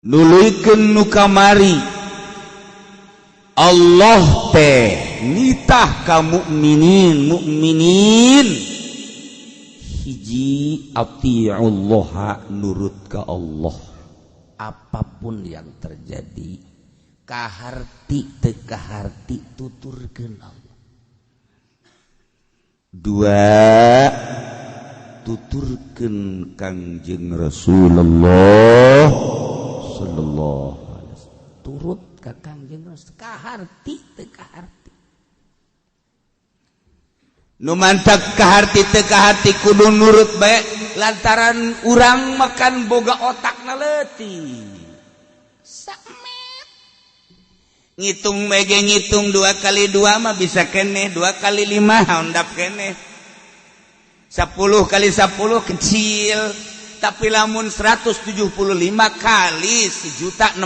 nuluykeun nu kamari Allah teh nitah ka mukminin hiji atiullaha nurut ka Allah apapun yang terjadi kaharti teu kaharti tuturkeun Allah. Dua tuturkeun Kangjeng Rasulullah sallallahu alaihi wasallam turut ka Kangjeng Rasul kaharti teu kaharti nu mantap kaharti teu kaharti kudu nurut bae lantaran urang makan boga otakna leutik samet ngitung mege ngitung 2 kali 2 mah bisa keneh 2 kali 5 handap keneh 10 kali 10 kecil tapi lamun 175 kali 1.650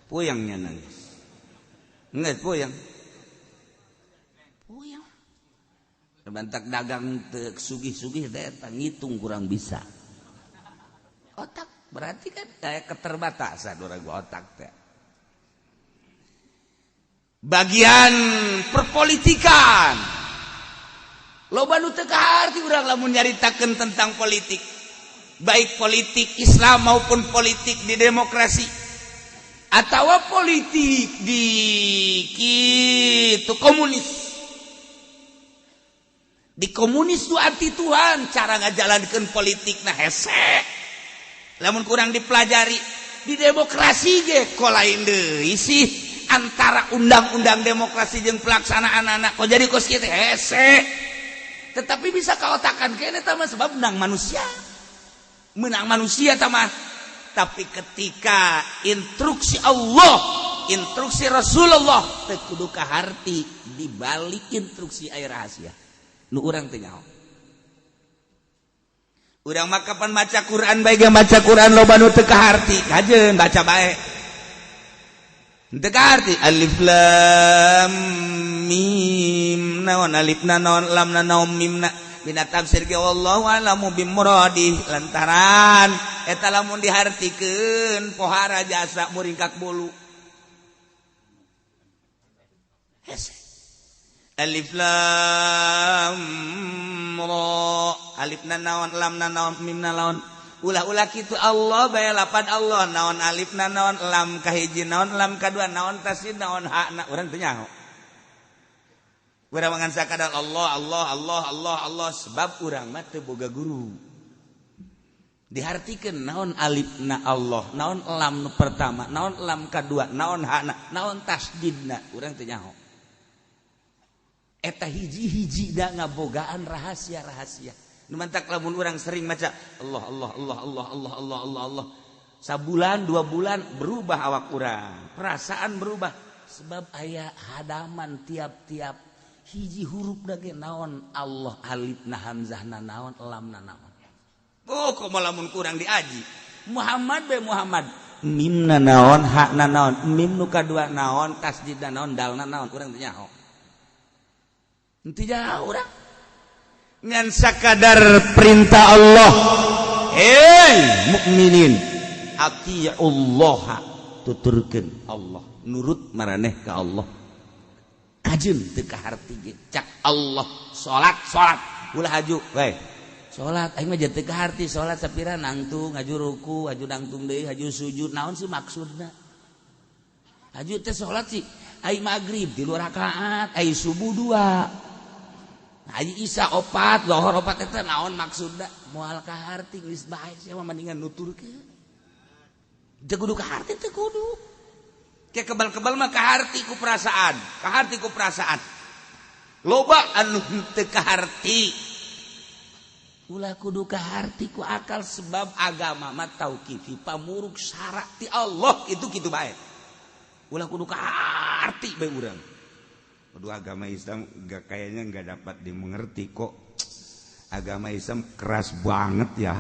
puyangnya nangis enggak puyang bantak dagang sugih-sugih datang ngitung kurang bisa otak berarti kan kayak keterbatasan orang otak teh bagian perpolitikan loba nu teu kaharti urang lamun nyaritakeun tentang politik baik politik Islam maupun politik di demokrasi atau politik di kitu komunis di komunis itu anti Tuhan cara ngajalankeun politik nah hese lamun kurang dipelajari di demokrasi ge ko lain deui sih antara undang-undang demokrasi jeung pelaksanaan anak kok jadi kos kieu teh hese tetapi bisa kaotakan kene tah sebab menang manusia tah mah tapi ketika instruksi Allah instruksi Rasulullah teu kudu kaharti dibalik instruksi aya rahasia nu urang teh nyaho urang mah kapan maca Quran bae ge maca Quran loba nu teu kaharti kajeun baca bae teu kaharti alif lam mim naon alifna naon lamna naon mimna dina tafsir ge wallahu a'lamu bimuradi lantaran eta lamun dihartikeun pohara jasa muringkak bulu hese alif lam ra alifna naon lamna naon mimna naon ulah-ulah kitu Allah bae lapan Allah naon alifna naon lam kahiji naon lam kadua naon tasdid naon hakna urang teu nyaho urang mangan sakadar Allah sebab urang mah teu boga guru dihartikeun naon alifna Allah naon lam nu pertama naon lam kadua naon hakna naon tasdidna urang teu nyaho eta hiji-hiji da ngabogaan rahasia-rahasia nu mantak lamun urang sering maca Allah sabulan 2 bulan berubah awak urang perasaan berubah sebab aya hadaman tiap-tiap hiji huruf ge naon Allah alifna hamzahna naon lamna naon oh komo lamun kurang diaji Muhammad be Muhammad mimna naon hakna naon mim nu kadua naon tasdidna naon dalna naon urang teu nyaho henteu nyaho urang ngan sakadar perintah Allah mukminin atiullaha tuturkeun Allah nurut maraneh ka Allah kajeun teu kaharti ge cak Allah salat ulah haju we salat aing mah teu kaharti salat sapira nangtung haju ruku haju nangtung deui haju sujud naon sih maksudna haju teh salat sih ai magrib 3 rakaat ai subuh 2 Haji Isya 4 lohor 4 eta naon maksudna moal kaharti geus bae sia mah mendingan nuturkeun teu kudu kaharti teu kudu ke kebal-kebal mah kaharti ku perasaan loba anu teu kaharti ulah kudu kaharti ku akal sebab agama mah tauqifi pamurug syara ti Allah itu kitu bae ulah kudu kaharti bae urang aduh agama Islam kayaknya nggak dapat dimengerti kok agama Islam keras banget ya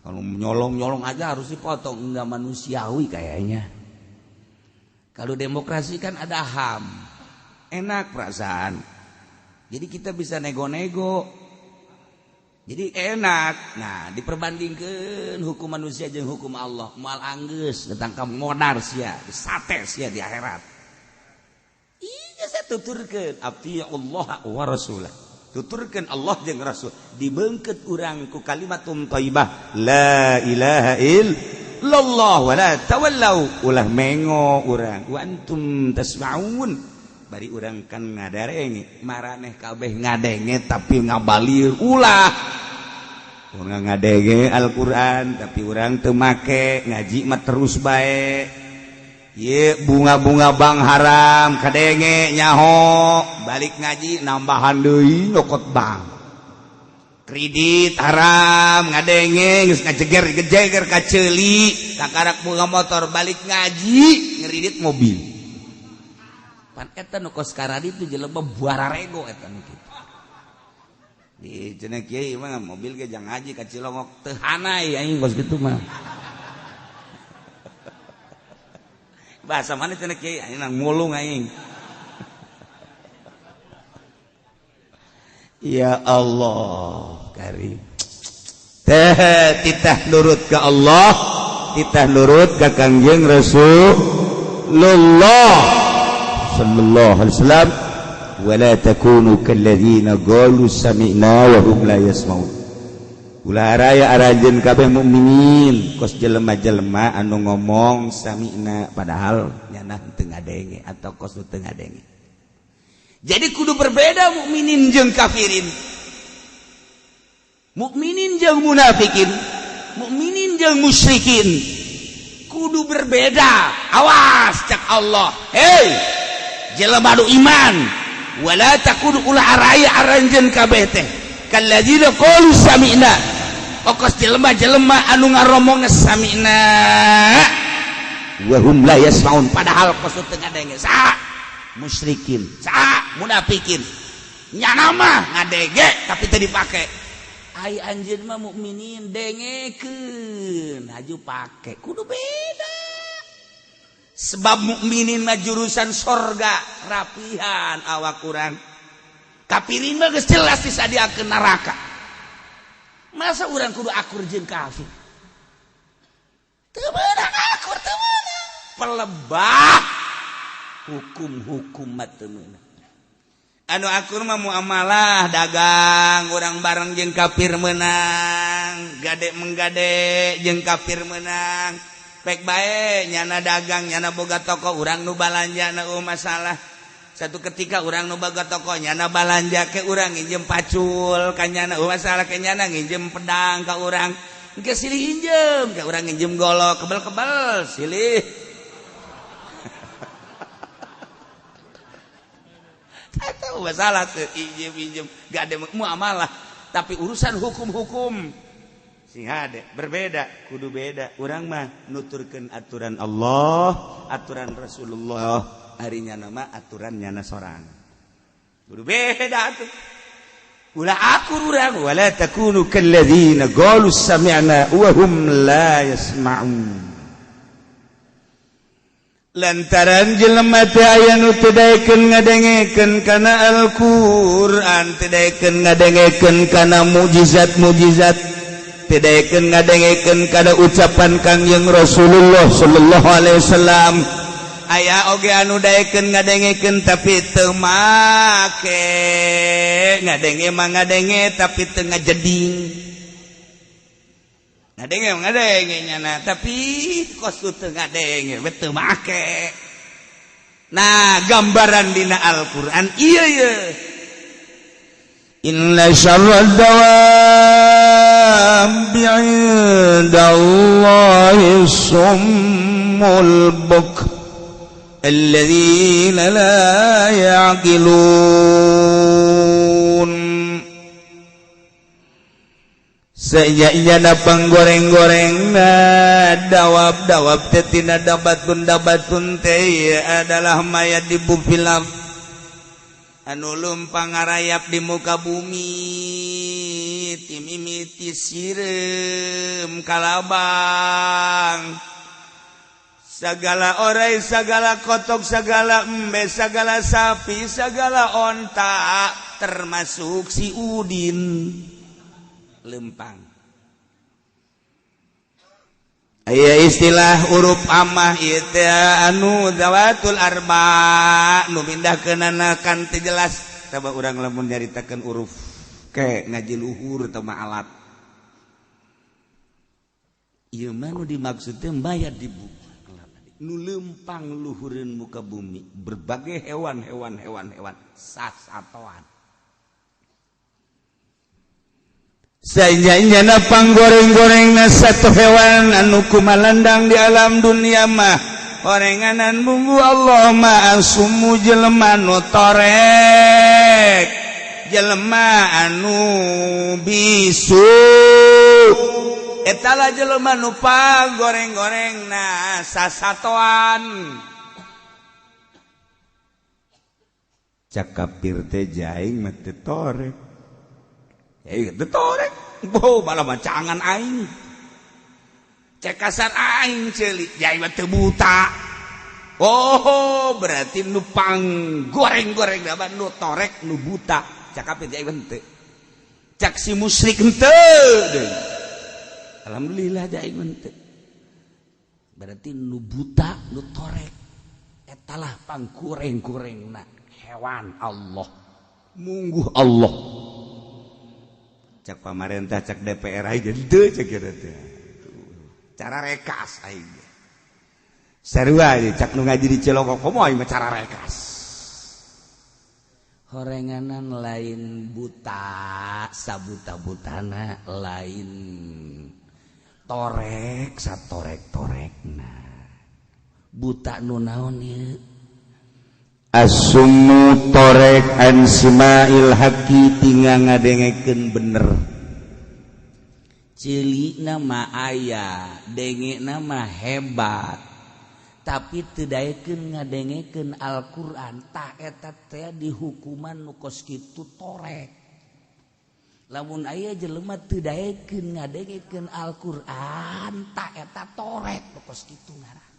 kalau nyolong aja harus dipotong nggak manusiawi kayaknya kalau demokrasi kan ada HAM enak perasaan jadi kita bisa nego-nego Jadi enak. Nah, diperbandingkan hukum manusia jeung hukum Allah. Moal anggeus datang modar sia, sate sia di akhirat. Iya saya tuturkeun abdi Allah wa rasulah. Tuturkeun Allah jeung Rasul. Dibeungkeut urang ku kalimatun thayyibah la ilaha illallah wa la tawallau ulah mengo urang wa antum tasma'un. Bari urang kan ngadarenge, maraneh kabeh ngadenge tapi ngabalir ulah. Urang ngadenge Al-Qur'an tapi urang teu make, ngaji mah terus bae. Ye bunga-bunga bang haram kadenge nyaho, balik ngaji nambahan deui nyokot bang. Kredit haram ngadenge geus ngajeger-jeger ka ceuli, kakarak bunga motor balik ngaji ngredit mobil. Eta nu kos karadi itu jelema buararego eta nu kitu. Di cenah kieu mah mobil ge jang ngaji ka Cilongok teu hanai aing kos kitu mah. Bahasa mana cenah kieu aing nang mulung aing. Ya Allah karim. Teh titah nurut ka Allah, titah nurut ka Kangjeng Rasulullah sallallahu alaihi wasallam wala takunu kalladzina qalu sami'na wa hum la yasmaun. Ulah raya arajeun kabeh mukminin kos jelema-jelema anu ngomong sami'na padahal nyana teu ngadenge atau kos teu ngadenge. Jadi kudu berbeda mukminin jeung kafirin, mukminin jeung munafikin, mukminin jeung musyrikin kudu berbeda. Awas cak Allah, hei jelema nu iman wala takun ulah araya aranjeun kabeh teh kalladzina qalu sami'na okos jelema-jelema anu ngaromongna sami'na wa hum la yasmaun padahal kos teu ngadenge. Sa musyrikin, sa munafikin nyana mah ngadege tapi teu dipake. Ai anjeun mah mukminin dengekeun haju pake, kudu beda. Sebab mukminin mah jurusan sorga rapihan awak kurang. Kafirin mah geus jelas disadiakeun neraka. Masa urang kudu akur jeung kafir? Teu meunang akur teu meunang. Pelebah hukum-hukum mah teu meunang. Anu akur mah muamalah dagang urang bareng jeung kafir meunang, gade menggade jeung kafir meunang. Pek bae nyana dagang nyana boga toko urang nu balanja na masalah. Satu ketika urang nu boga toko nyana balanja ke urang nginjem pacul ka nyana masalah ke nyana nginjem pedang ka urang engke silih injem ke urang nginjem golok kebel-kebel silih. Eta masalah teu injem gak ada muamalah tapi urusan hukum-hukum sing hade berbeda kudu beda. Urang mah nuturkeun aturan Allah, aturan Rasulullah, harinya nama aturan nyana sorang kudu beda atuh. Ulah akur urang wala takunu kalladzina qalu sami'na wa hum la yasma'un. Lantaran jelema teh aya nu teu daekeun ngadengekeun kana Al-Qur'an, teu daekeun ngadengekeun kana mukjizat-mukjizat, daekeun ngadengekeun kana ucapan Kangjeng Rasulullah sallallahu alaihi wasallam. Aya oge anu daekeun ngadengekeun tapi teu make, ngadenge mah ngadenge tapi teu ngajeding. Ngadenge mah ngadenge nyana tapi kos teu ngadenge we teu make. Nah, gambaran dina Al-Qur'an ieu ye. Inna syarrad dawabi 'indallahi summul buk alladzina la ya'qilun. Sayana panggoreng-gorengna dawab-dawab teh tina dabatun teh adalah mayat di bufilaf anu lumpang ngarayap di muka bumi timimiti sireum kalabang segala orai segala kotok segala embe segala sapi segala onta termasuk si udin lempang. Aya istilah huruf amah ieu teh anu zawatul arba nu pindahkeunana kan teu jelas. Coba urang lamun nyaritakeun huruf ke ngaji luhur teu mah alat. Ieu mah nu dimaksud teh mbayar di buku. Nu lempang luhureun muka bumi berbagai hewan sasatoan. Sainjana panggoreng-gorengna satu hewan anu kumalandang di alam dunia mah gorenganan bumbu Allah mah asumu jelema nu torek jelema anu bisu eta lah jelema nu panggoreng-gorengna sasatoan. Cak kapir teh jaing mah teu torek. Torek, malah macangan aing. Cek kasar aing ceuli, jai mah teu buta. Oh, berarti nu panggoreng-goreng da nu torek nu buta. Cak kapir jai henteu. Cak si musyrik henteu deui. Alhamdulillah jai henteu. Berarti nu buta, nu torek. Eta lah panggoreng-gorengna hewan Allah. Mungguh Allah. Cak pamarentah cak DPR aja deu cak kieu teh. Cara rekas aing. Sarua cak nu ngaji di Cilokok komoy mah cara rekas. Horenganan lain buta, sabuta-butana lain torek satorek-torekna. Buta nu naon ieu? Asumu torek an simail haqi tinggal ngadengekeun bener. Cilik nama aya, denge nama hebat. Tapi teu daekeun ngadengekeun Al-Qur'an, tah eta teh dihukuman nu kos kitu torek. Lamun aya jelema teu daekeun ngadengekeun Al-Qur'an, tah eta torek nu kos kitu ngaran.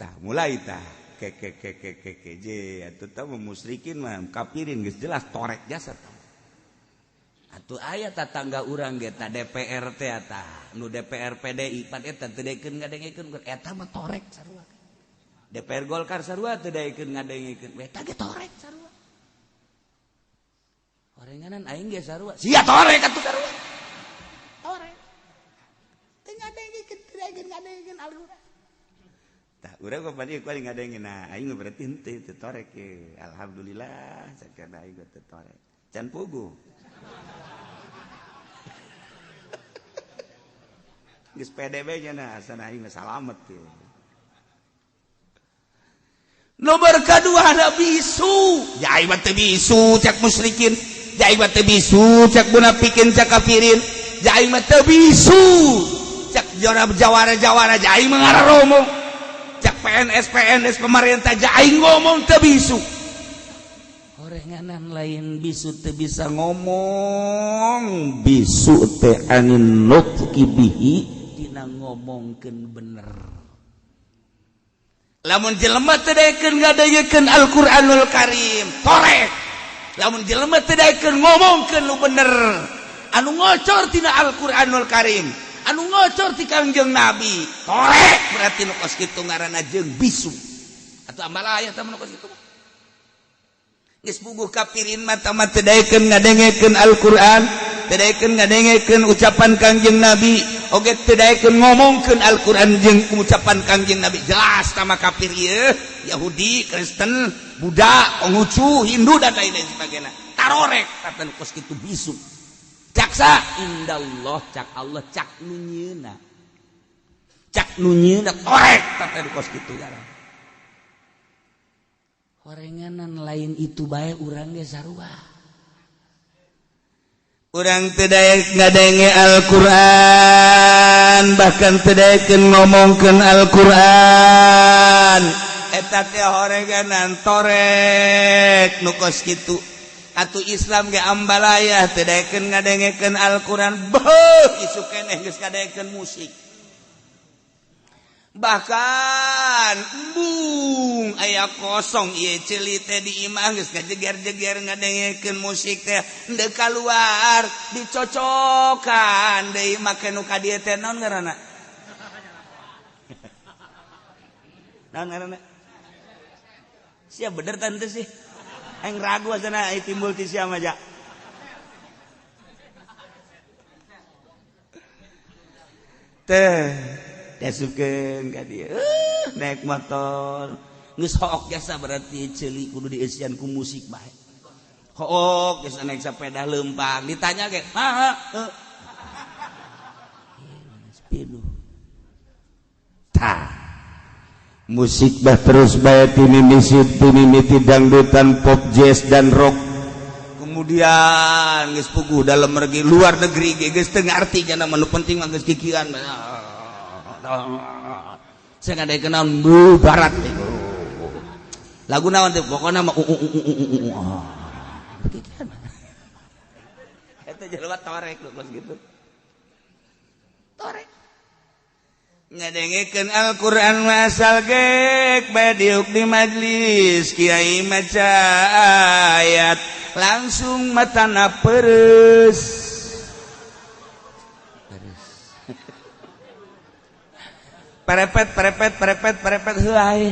Tah mulai tah ke atuh tah musyrikin mah kafirin geus jelas torek jasa tah. Atuh aya tatangga urang ge tah DPR teh tah nu DPR PDI pan eta teu daekeun ngadengekeun eta mah torek sarua. DPR Golkar sarua teu daekeun ngadengekeun eta ge torek sarua. Orenganan aing ge sarua. Sia torek atuh sarua. Torek. Teu ngadengekeun teu daekeun ngadengekeun Al-Qur'an. Tah urang kok padi kuali ngadengeun nah aing berarti henteu teu torek ye. Alhamdulillah sakana aing teu torek. Can pugu. Geus PDB nya nah asana aing salamet ye. Nomor kadua ada bisu. Jai mah teu bisu cak musyrikin. Jai mah teu bisu cak munafikin cak kafirin. Jai mah teu bisu cak jawara-jawara jai mah ngararomo. Cak PNS pemerintah aing ngomong teu bisu. Horenganan lain bisu teu bisa ngomong. Bisu teh anin nutqi bihi dina ngomongkeun bener. Lamun jelema teu daekeun ngadengekeun Al-Qur'anul Karim, torek. Lamun jelema teu daekeun ngomongkeun nu bener, anu ngocor tina Al-Qur'anul Karim, anu ngocor ti Kangjeng Nabi, torek berarti nu kos kitu ngaranna jeung bisu. Atuh ambala aya tah nu kos kitu. Geus bubuh kafirin mah tah teu daekeun ngadengekeun Al-Qur'an, teu daekeun ngadengekeun ucapan Kangjeng Nabi, oge teu daekeun ngomongkeun Al-Qur'an jeung ucapan Kangjeng Nabi. Jelas tah mah kafir ieu, Yahudi, Kristen, Buddha, Konghucu, Hindu dan lain-lain sebagainya. Tarorek tah nu kos kitu bisu. Caksa indallah cak Allah cak nunyeuna. Cak nunyeuna torek tah nu kos kitu ngaran. Horenganan lain itu bae urang ge sarua. Urang teu daek ngadenge Al-Qur'an, bahkan teu daekeun ngomongkeun Al-Qur'an. Eta teh horenganan torek nu kos kitu. Atuh Islam ge ambalaya teu daekeun ngadengekeun Al-Qur'an, beuh isu keneh geus ngadengekeun musik. bahkan embung aya kosong ieu ceuli teh di imah geus ngajeger-jeger ngadengekeun musik teh henteu kaluar dicocokan deui make nu ka dieu teh naon ngaranna naon ngaranna sia bener tante sih aing ragu asana ai timbul ti sia mah ja teh dasupkeun ka dieu naik motor geus hook jasa berarti ceuli kudu dieusian ku musik bae hook geus naik sepeda leumpang ditanya ge speedo tah musik bah terus bae timimiti dangdutan pop jazz dan rock kemudian geus puguh dalam negeri luar negeri geus teu ngarti nya nu penting mah geus kikiran saya nggak ada kenal barat lagu naon teh pokoknya mah itu jelema torek lu pas gitu torek ngadengekeun Al-Qur'an masal geek badiuk di majlis kiai maca ayat langsung matana pereus perepet heuai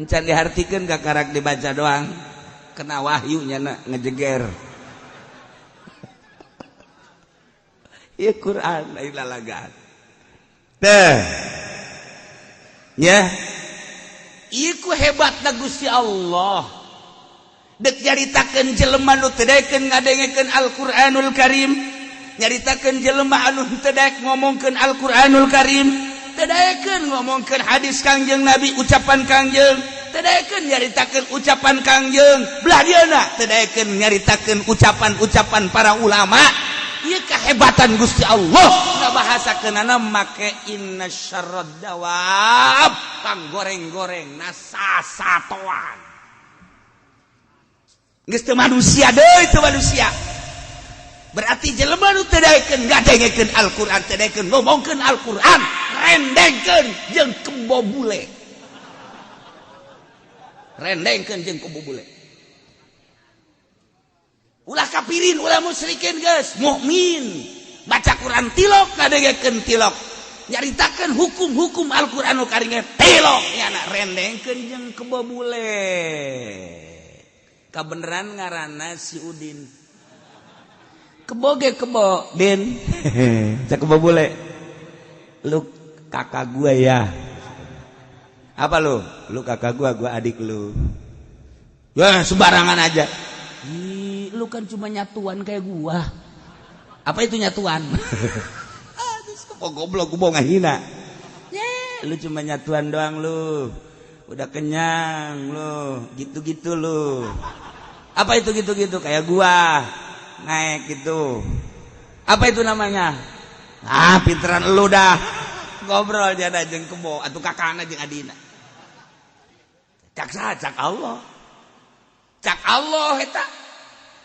encan dihartikeun ka karak dibaca doang kena wahyu nya ngejeger ieu Quran ai lalagaan teh nya ieu ku hebatna Gusti Allah deuk nyaritakeun jelema nu teu daekeun ngadengekeun Al-Qur'anul Karim nyaritakeun jelema anu teu daek ngomongkeun Al-Qur'anul Karim tedaekeun ngomongkeun hadis Kangjeng Nabi ucapan Kangjeng tedaekeun nyaritakeun ucapan Kangjeng belah dieuna tedaekeun nyaritakeun ucapan-ucapan para ulama ieu kahebatan Gusti Allah ngabahasakeunana make inna syarrad dawab panggoreng-goreng nasasatoan geus teu manusia deui teu manusia berarti jelema nu teu daekeun ngadengekeun Al-Qur'an teu daekeun ngomongkeun Al-Qur'an rendengkeun jeung kebo bule rendengkeun jeung kebo bule ulah kafirin ulah musyrikin geus mukmin baca Quran tilok ngadengekeun tilok nyaritakeun hukum-hukum Al-Qur'anul Karim tilok nya rendengkeun jeung kebo bule kabeneran ngaranna si Udin kebo ge kebo din cak kebo bule lu kakak gua ya apa lu kakak gua adik lu ya sembarangan aja lu kan cuma nyatuan kayak gua apa itu nyatuan kok goblok gua ngahina lu cuma nyatuan doang lu udah kenyang lu gitu-gitu lu apa itu gitu-gitu kayak gua naik gitu apa itu namanya pinteran lu dah ngobrol jada jeung kebo atuh kakana jeung adina cak Allah eta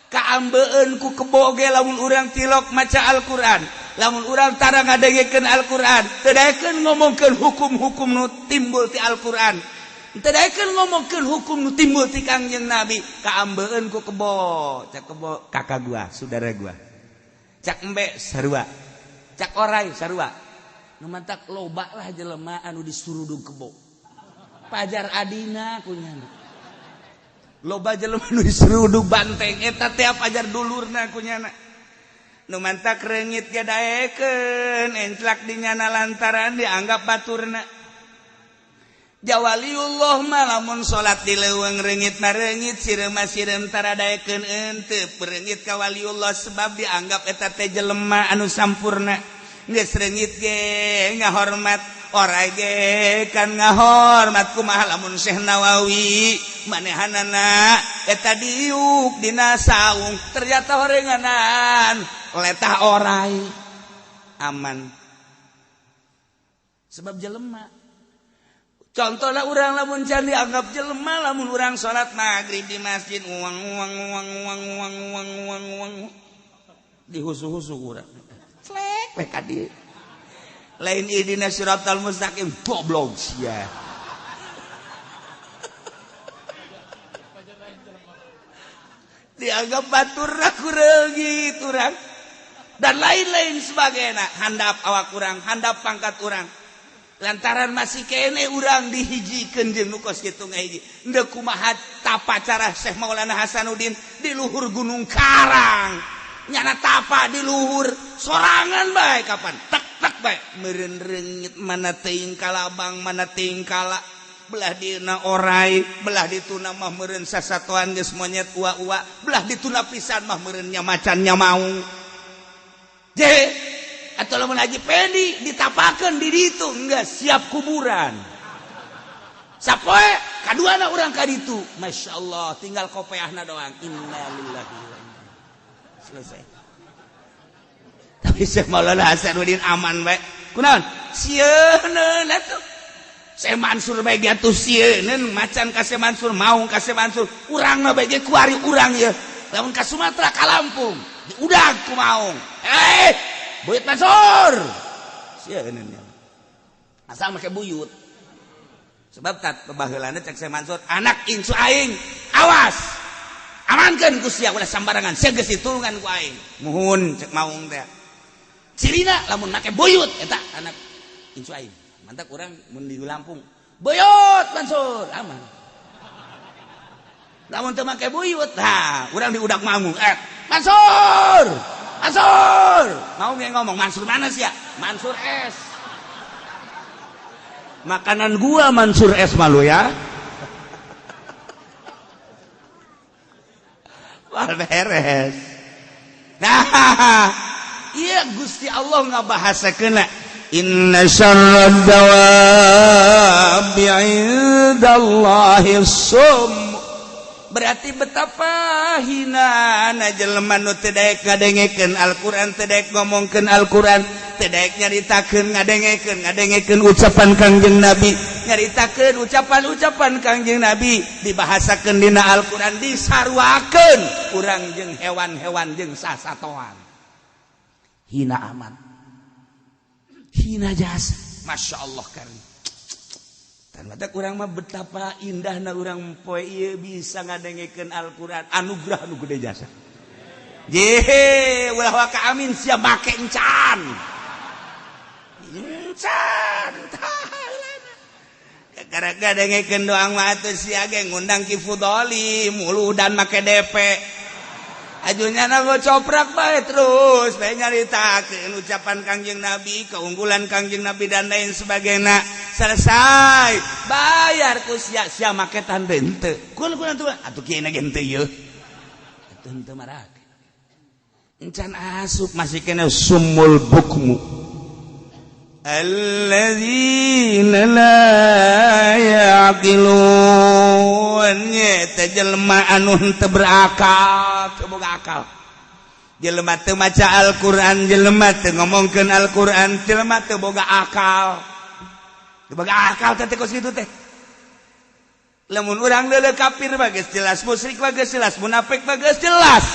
kaambeun ku kebo ge lamun urang tilok maca Al-Qur'an lamun urang tara ngadengekeun Al-Qur'an teu daekeun ngomongkeun hukum-hukum nu timbul ti Al-Qur'an teu daekeun ngomongkeun hukum nu timbul ti Kangjeng Nabi kaambeun ku kebo cak kebo kakak gua saudara gua cak embe sarua cak orai sarua nu mantak loba lah jelema anu disurudung kebo pajar adina kunyana loba jelema nu disurudung banteng eta teh pajar dulurna kunyana nu mantak reungit ge daekeun enclak dinyana lantaran dianggap baturna jawaliullah mah lamun salat di leuweung reungit na reungit sireum tara daekeun henteu bereungit ka waliullah sebab dianggap eta teh jelema anu sampurna geus reungit ge ngahormat orai ge kan ngahormat kumaha lamun Syekh Nawawi manehanana eta diuk dina saung ternyata horenganan letah orai aman sebab jelema contohna urang lamun can dianggap jelema lamun urang salat maghrib di masjid uang dihusu-husu urang clek ka dieu lain idina siratal mustaqim goblok sia. Dianggap baturna kureugi turang dan lain-lain sebagainya, handap awak kurang, handap pangkat urang. Lantaran masih kene urang dihijikeun jeung nu kos kitu ngahiji. Henteu kumaha tapa cara Syekh Maulana Hasanuddin di luhur Gunung Karang. Nyana tapa di luhur sorangan bae kapan tek bae meureun reungit mana teuing kalabang mana teuing kala belah dina orai belah dituna mah meureun sasatoan geus monyet ua-ua belah dituna pisan mah meureun nya macan nya maung je atau lamun Haji Pendi ditapakeun di ditu enggak siap kuburan sapoe kaduana urang ka ditu masyaallah tinggal kopiahna doang innalillahi selesai. Tapi Syekh Maulana Hasanuddin aman bae. Kunaon? Sieun atuh. Syekh Mansur bae ge atuh sieun macan ka Syekh Mansur, maung ka Syekh Mansur, urang mah bae ge kuari urang ye. Lamun ka Sumatera ka Lampung, diudag ku maung. Buyut Mansur. Sieun nya. Asal make buyut. Sebab tat baheulana cek Syekh Mansur, anak insu aing, awas. Amankan ku sia ulah sambarangan sia geus ditulungan ku aing muhun cek maung teh cirina lamun make buyut eta anak incu aing mantap urang mun di Lampung buyut Mansur aman lamun teu make buyut urang diudak maung Mansur mau ge ngomong Mansur mana sia Mansur S makanan gua Mansur S malu ya beres. Nah, iya Gusti Allah ngabahasakeun inna syarrad dawabi 'indallahi sum. Berarti betapa hinaana jelema nu teu daek ngadengekeun Al-Qur'an, teu daek ngomongkeun Al-Qur'an, teu daek nyaritakeun ngadengekeun ucapan Kangjeng Nabi, nyaritakeun ucapan-ucapan Kangjeng Nabi, dibahasakeun dina Al-Qur'an, disarwakeun urang jeung hewan-hewan jeung sasatoan. Hina amat. Hina jasa. Masyaallah karim. Mata kurang mah betapa indahna urang poe ieu bisa ngadengekeun Al-Qur'an anugerah nu gede jasa. Jehe ulah waka amin sia make encan. Encan. Gara-gara dengekeun doang mah atuh sia ge ngundang Ki Fudoli muludan make DP. Ajunyana ngocoprak bae terus bae nyaritakeun ucapan Kangjeng Nabi, keunggulan Kangjeng Nabi dan lain sebagainya. Selesai bayar ku sia make tanda henteu. Kunaon tuh atuh kieu na ge henteu yeuh. Atuh henteu marake. Encan asup masih kena sumul bukmu. Alladzina la yaqilun nya jelema anu henteu berakal, teu boga akal. Jelema teu maca Al-Qur'an, jelema teu ngomongkeun Al-Qur'an, jelema teu boga akal. Teu boga akal teh kos kitu teh. Lamun urang leuleuh kafir mah geus jelas, musyrik mah geus jelas, munafik mah geus jelas.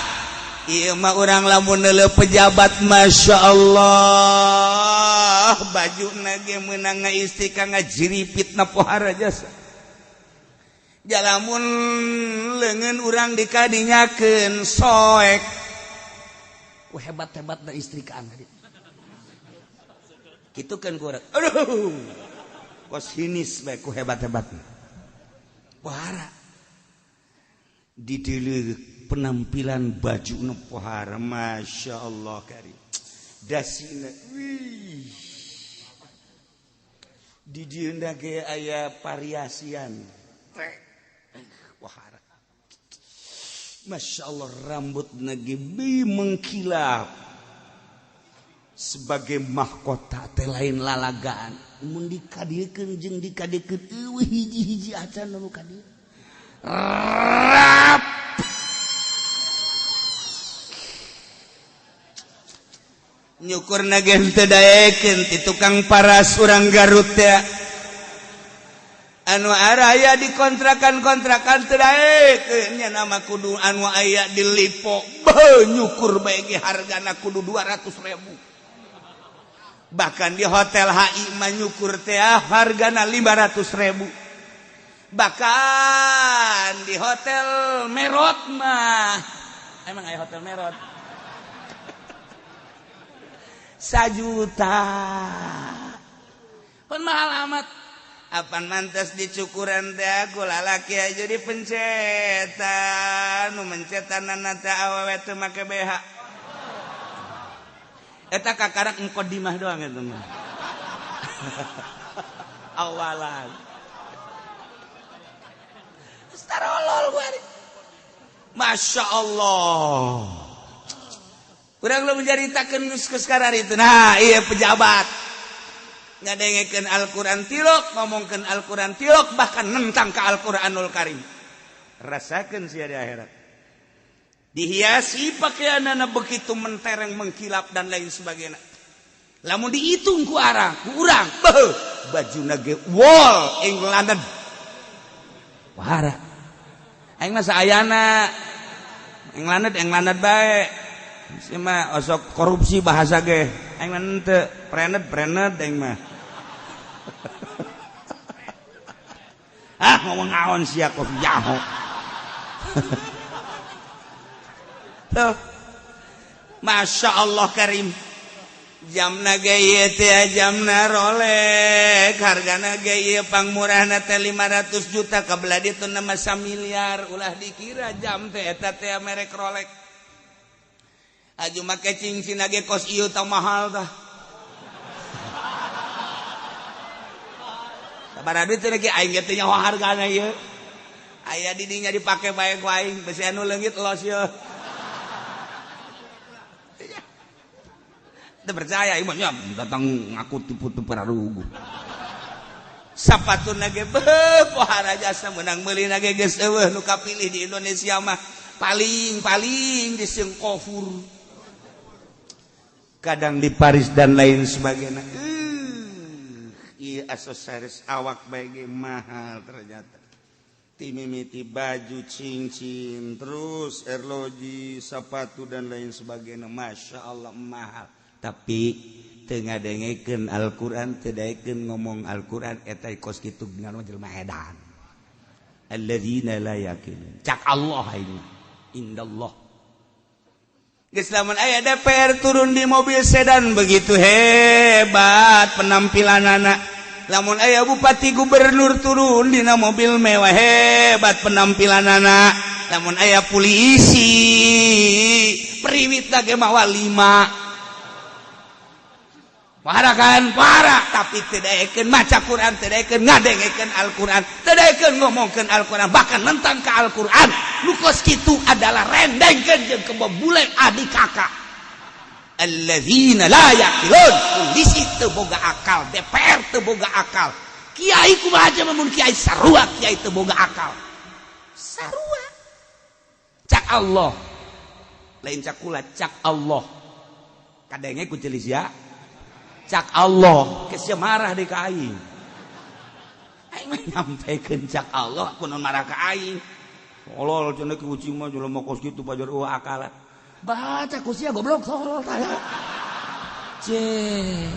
Ieu mah urang lamun leuleuh pejabat masyaallah bajuna ge meunang ngaistika ngajiripitna pohara jasa. Jalamun leungeun urang dikadinyakeun soek. Ku hebat-hebatna istrikaan tadi. Kitu kan ku urang. Aduh. Kos hinis bae ku hebat-hebatna. Pohara. Dideuleuh penampilan baju nu pohara masyaallah karim dasina wih di dieu ge aya variasian pohara masyaallah rambutna ge mengkilap sebagai mahkota teh lain lalagaan mun dikadiekeun jeung dikadiekeun eueuh hiji-hiji acan nu kadieu rap nyukurna ge teu daekeun ti tukang paras urang Garut teh anu aya di kontrakan teu daekeun nya nama kudu anu aya di Lipo beuh nyukur bae ge hargana kudu 200.000 bahkan di hotel HI manyukur teh hargana 500.000 bahkan di hotel Merot mah emang aya hotel Merot 1 juta pun mahal amat apaan mantas dicukuran teh aku lalaki aja di pencetan nu mencetan teh awewe teu make BH eta kakarak mukadimah doang eta mah awalan starolol gua Masya Allah urang lu menjaritakeun geus sekarang itu nah iya pejabat ngadengekeun Al-Quran tilok ngomongkeun Al-Quran tilok bahkan nentang ke Al-Quranul Karim rasakeun sia di akhirat dihiasi pakaianana begitu mentereng mengkilap dan lain sebagainya lamun dihitung ku urang bajuna ge wall England wahara aing mah saayana England bae sia mah osok korupsi bahasa ge aing mah teu prenet aing mah ngomong aon sia kok jaho tuh Masya Allah Karim jamna ge teh jamna Rolex hargana ge pangmurahna teh 500 juta kabelah ditu nama 1 miliar ulah dikira jam teh eta teh merek Rolex aju make cincin ge kos ieu tah mahal tah sabaraha duit teh ge aing teh nyaho hargana ieu aya di dinya dipake bae ku aing besi anu leungit los ieu teu percaya ieu mah datang ngaku tipu-tipu pararugu sapatuna ge pohara jasa meunang meulina ge geus eueuh nu kapilih di Indonesia mah paling di Singapura kadang di Paris dan lain sebagainya iya aksesoris awak bae ge mahal ternyata timimiti baju cincin terus erloji sepatu dan lain sebagainya Masya Allah mahal tapi teu ngadengekeun Al-Quran teu daekeun ngomong Al-Quran eta kos kitu dengan jelema edan alladzina la yaqilun cak Allah ini indallah geus lamun aya DPR turun di mobil sedan begitu hebat penampilanana lamun aya bupati gubernur turun dina mobil mewah hebat penampilanana lamun aya polisi periwitna ge mawa 5 parah kan parah tapi teu daekeun maca Quran teu daekeun ngadengekeun Al-Quran teu daekeun ngomongkeun Al-Quran bahkan nentang ke Al-Quran nu kos kitu adalah rendengkeun jeung kebobule adik kakak alladzina la yaqilun polisi teu boga akal DPR teu boga akal kiai kumaha aja mun kiai sarua kiai teu boga akal sarua cak Allah lain cak kula cak Allah kadenge ku ceulis ya cak Allah kesnya marah di ka aing aing mah nyampekeun cak Allah kunaon marah ka aing tolol cenah ki ucing mah jelema kos kitu pajar eueuh akal baca kusia goblok tolol tah ceh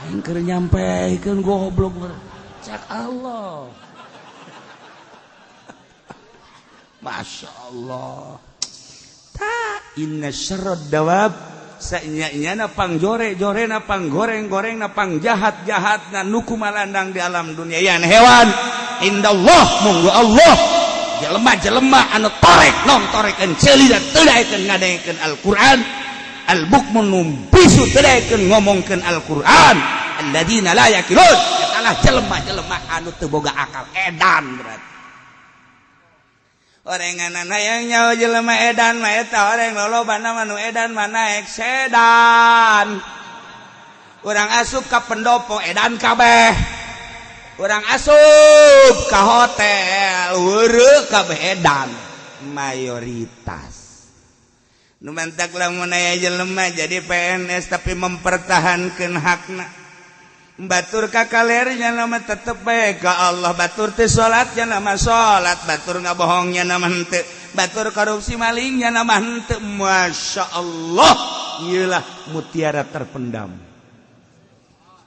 aing keur nyampekeun goblok cak Allah Masya Allah ta inna syarrad dawab sanya pangjore-jore na panggoreng-goreng na pangjahat-jahat na nuku malandang di alam dunia yan hewan indallah munggu Allah jelema-jelema anu torek non torekeun ceuli da teu daekeun ngadengekeun Al-Qur'an al-bukmun numbisu teu daekeun ngomongkeun Al-Qur'an alladzina la yaqilun etalah jelema-jelema anu teu boga akal edan berarti orenganana yang nyawa jelema edan mah eta oreng lolobana mah nu edan mah naek sedan urang asup ka pendopo edan kabeh urang asup ka hotel weureu kabeh edan mayoritas nu mantak lamun aya jelema jadi PNS tapi mempertahankeun hakna batur ka kalernya nama tetep bae ka Allah batur teh salatnya nama salat batur ngabohongnya nama henteu batur korupsi malingnya nama henteu Masya Allah ieulah mutiara terpendam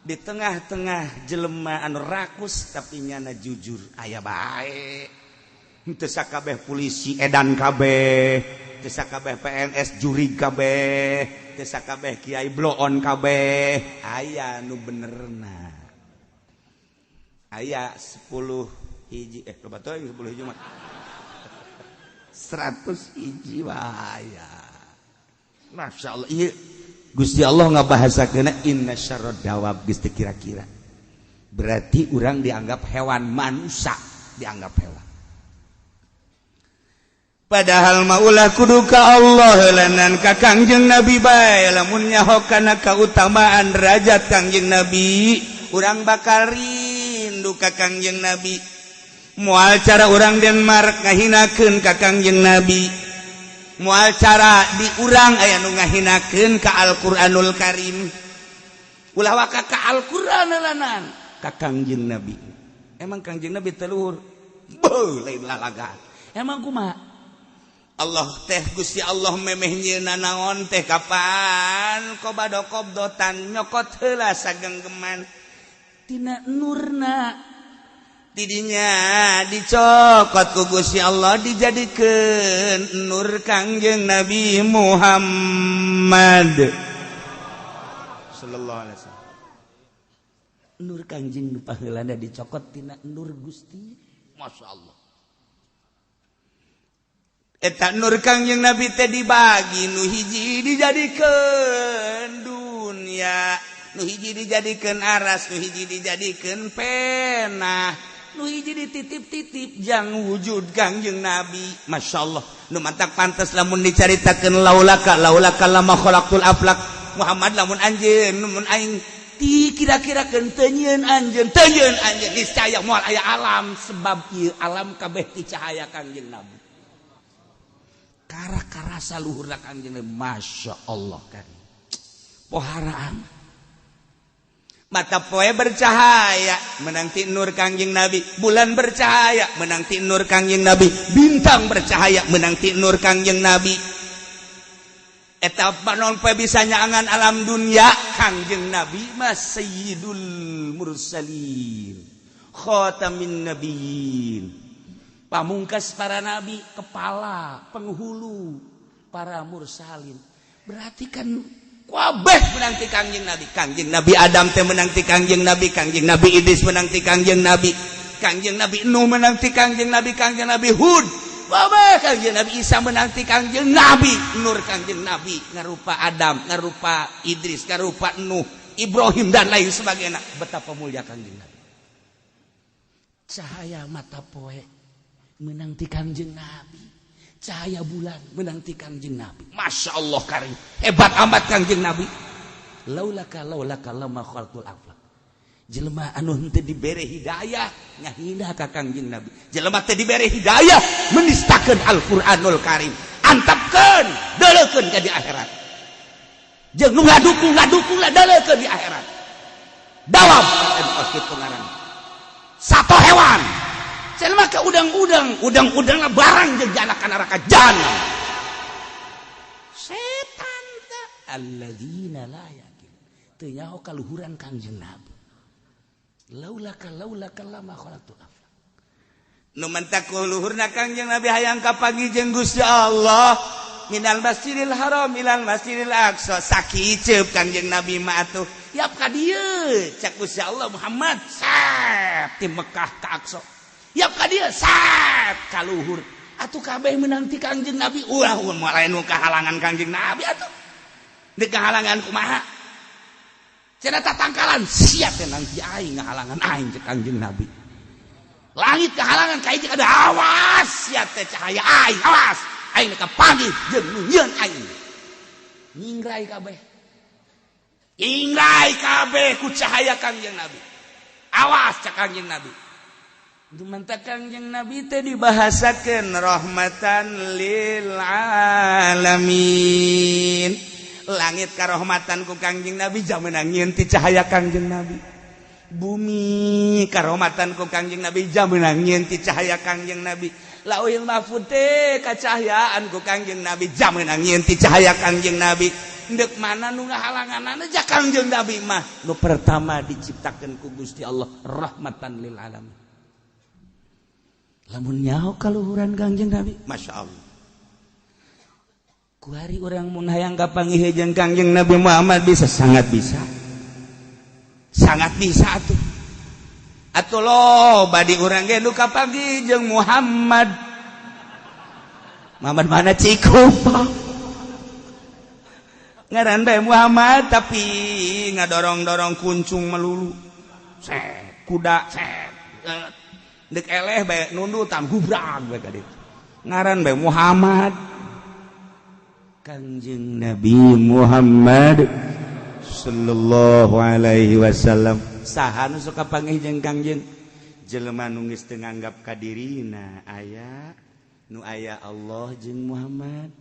di tengah-tengah jelema anu rakus tapi nyana jujur aya bae teu sakabeh polisi edan kabeh teu sakabeh PNS juri kabeh teu sakabeh kiai bloon kabeh aya nu benerna aya 10 hiji loba teh 10 hiji mah 100 hiji aya masyaallah ieu Gusti Allah ngabahasakeuna inna syarrad dawab geus kira-kira. Berarti urang dianggap hewan, manusia dianggap hewan. Padahal maulah kudu ka Allah lanan ka Kangjeng Nabi bae lamun nyaho kana kautamaan derajat Kangjeng Nabi, urang bakal rindu ka Kangjeng Nabi. Moal cara urang Denmark ngahinakeun ka Kangjeng Nabi. Mual cara di urang aya nu ngahinakeun ka Al-Qur'anul Karim ulah waka ka Al-Qur'an lanan ka Kangjeng Nabi emang Kangjeng Nabi teluhur lain lalagaan emang kumaha Allah teh Gusti Allah memeh nyieunna naon teh kapan qobado qobdotan nyokot heula sagenggeman tina nurna tidinya dicokot ku Gusti Allah dijadikeun nur Kangjeng Nabi Muhammad sallallahu alaihi wasallam nur Kangjeng nu paheulana dicokot tina nur Gusti masyaallah eta nur Kangjeng Nabi teh dibagi nu hiji dijadikeun dunya nu hiji dijadikeun aras nu hiji dijadikeun pena nu hiji dititip-titip jang wujud Kangjeng Nabi masyaallah nu mantak pantes lamun dicaritakeun laulaka lama khalaqtul aflak Muhammad lamun anjeun mun aing ti kira-kirakeun teu nyieun anjeun niscaya moal aya alam sebab ieu alam kabeh ti cahaya Kangjeng Nabi kara-karasa luhurna Kangjeng Nabi masyaallah kan poharaan mata poe bercahaya menanti nur Kangjeng Nabi bulan bercahaya menanti nur Kangjeng Nabi bintang bercahaya menanti nur Kangjeng Nabi eta panon poe bisa nyaangan alam dunia Kangjeng Nabi mas sayyidul mursalin khatamin nabiyyin pamungkas para nabi kepala penghulu para mursalin berarti kan kabeh menanti Kangjeng Nabi. Kangjeng Nabi Adam teh menanti Kangjeng Nabi, Kangjeng Nabi Idris menanti Kangjeng Nabi, Kangjeng Nabi Nuh menanti Kangjeng Nabi, Kangjeng Nabi Hud, kabeh Kangjeng Nabi Isa menanti Kangjeng Nabi, nur Kangjeng Nabi ngarupa Adam, ngarupa Idris, ngarupa Nuh, Ibrahim dan lain sebagainya. Betapa mulia Kangjeng Nabi. Cahaya mata poe menanti Kangjeng Nabi. Cahaya bulan menanti Kangjeng Nabi. Masya Allah karim. Hebat amat Kangjeng Nabi. Laulaka lama khalaqtul aflak. Jelema anu henteu dibere hidayah ngahina ka Kangjeng Nabi. Jelema teh dibere hidayah menistakeun Al-Qur'anul Karim. Antapkeun, deuleukeun ka di akhirat. Jeung nu ngadukung lah deuleukeun di akhirat. Dawab kitu ngaran. Satu hewan. Jelema ka udang-udangna barang jeung anak neraka jahanam. Setan teh alladzina la yaqin. Teu nyaho kaluhuran Kangjeng Nabi. Laulaka lama khalaqtul aflak. Nu mentak luhurna Kangjeng Nabi hayang kapagi jeung Gusti Allah. Minal Masjidil Haram ilal Masjidil Aqsa sakiceup Kangjeng Nabi mah atuh. Yap ka dieu cak Gusti Allah Muhammad sat ti Mekah ka Aqsa. Yap ka dia sat kaluhur atuh kabeh menanti Kangjeng Nabi ulah moal aya nu kahalangan Kangjeng Nabi atuh deuk kahalangan kumaha cenah tatangkalan siap teh nanti aing ngahalangan aing cek Kangjeng Nabi langit kahalangan ka ieu ada awas siap teh cahaya aing awas aing ka panggih jeung nu nyieun aing nyingrai kabeh ku cahaya Kangjeng Nabi awas cek Kangjeng Nabi. Dumantak Kangjeng Nabi teh dibahasakeun rahmatan lil alamin. Langit karahmatan ku Kangjeng Nabi jamenang nyieun ti cahaya Kangjeng Nabi. Bumi karahmatan ku Kangjeng Nabi jamenang nyieun ti cahaya Kangjeng Nabi. lauhil mahfuz teh kacahayaan ku Kangjeng Nabi jameunang nyieun ti cahaya Kangjeng Nabi deuk mana nu ngahalanganana ja Kangjeng Nabi mah nu pertama diciptakeun ku Gusti Allah rahmatan lil alamin lamun nyaho kaluhuran Kangjeng Nabi masyaallah ku hari urang mun hayang kapanggih jeung Kangjeng Nabi Muhammad bisa sangat bisa atuh atuh lo badi urang ge nu kapanggih jeung Muhammad mana Cikupa ngaran bae Muhammad tapi ngadorong-dorong kuncung melulu set kuda set deuk eleh bae nundu tam gubrag bae ka ditu ngaran bae Muhammad Kangjeng Nabi Muhammad sallallahu alaihi wasallam saha nu sok kapanggih jeung Kangjeng jelema nu geus teu nganggap ka dirina aya nu aya Allah jeung Muhammad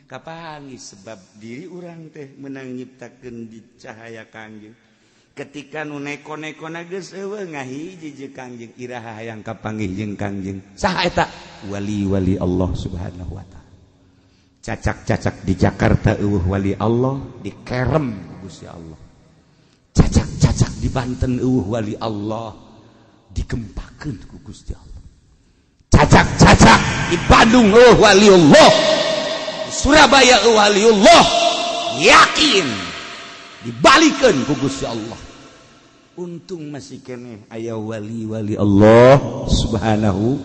kapanggih sebab diri urang teh meunang nyiptakeun di cahaya Kangjeng ketika nu neko-nekona geus eueuh ngahiji jeung Kangjeng iraha hayang kapanggih jeung Kangjeng saha eta wali-wali Allah subhanahu wa ta'ala cacak-cacak di Jakarta eueuh wali Allah di Kerem Gusti Allah cacak-cacak di Banten eueuh wali Allah digempakeun ku Gusti Allah cacak-cacak di Bandung eueuh wali Allah di Surabaya eueuh wali Allah yakin dibalikeun ku Gusti Allah untung masih keneh aya wali-wali Allah subhanahu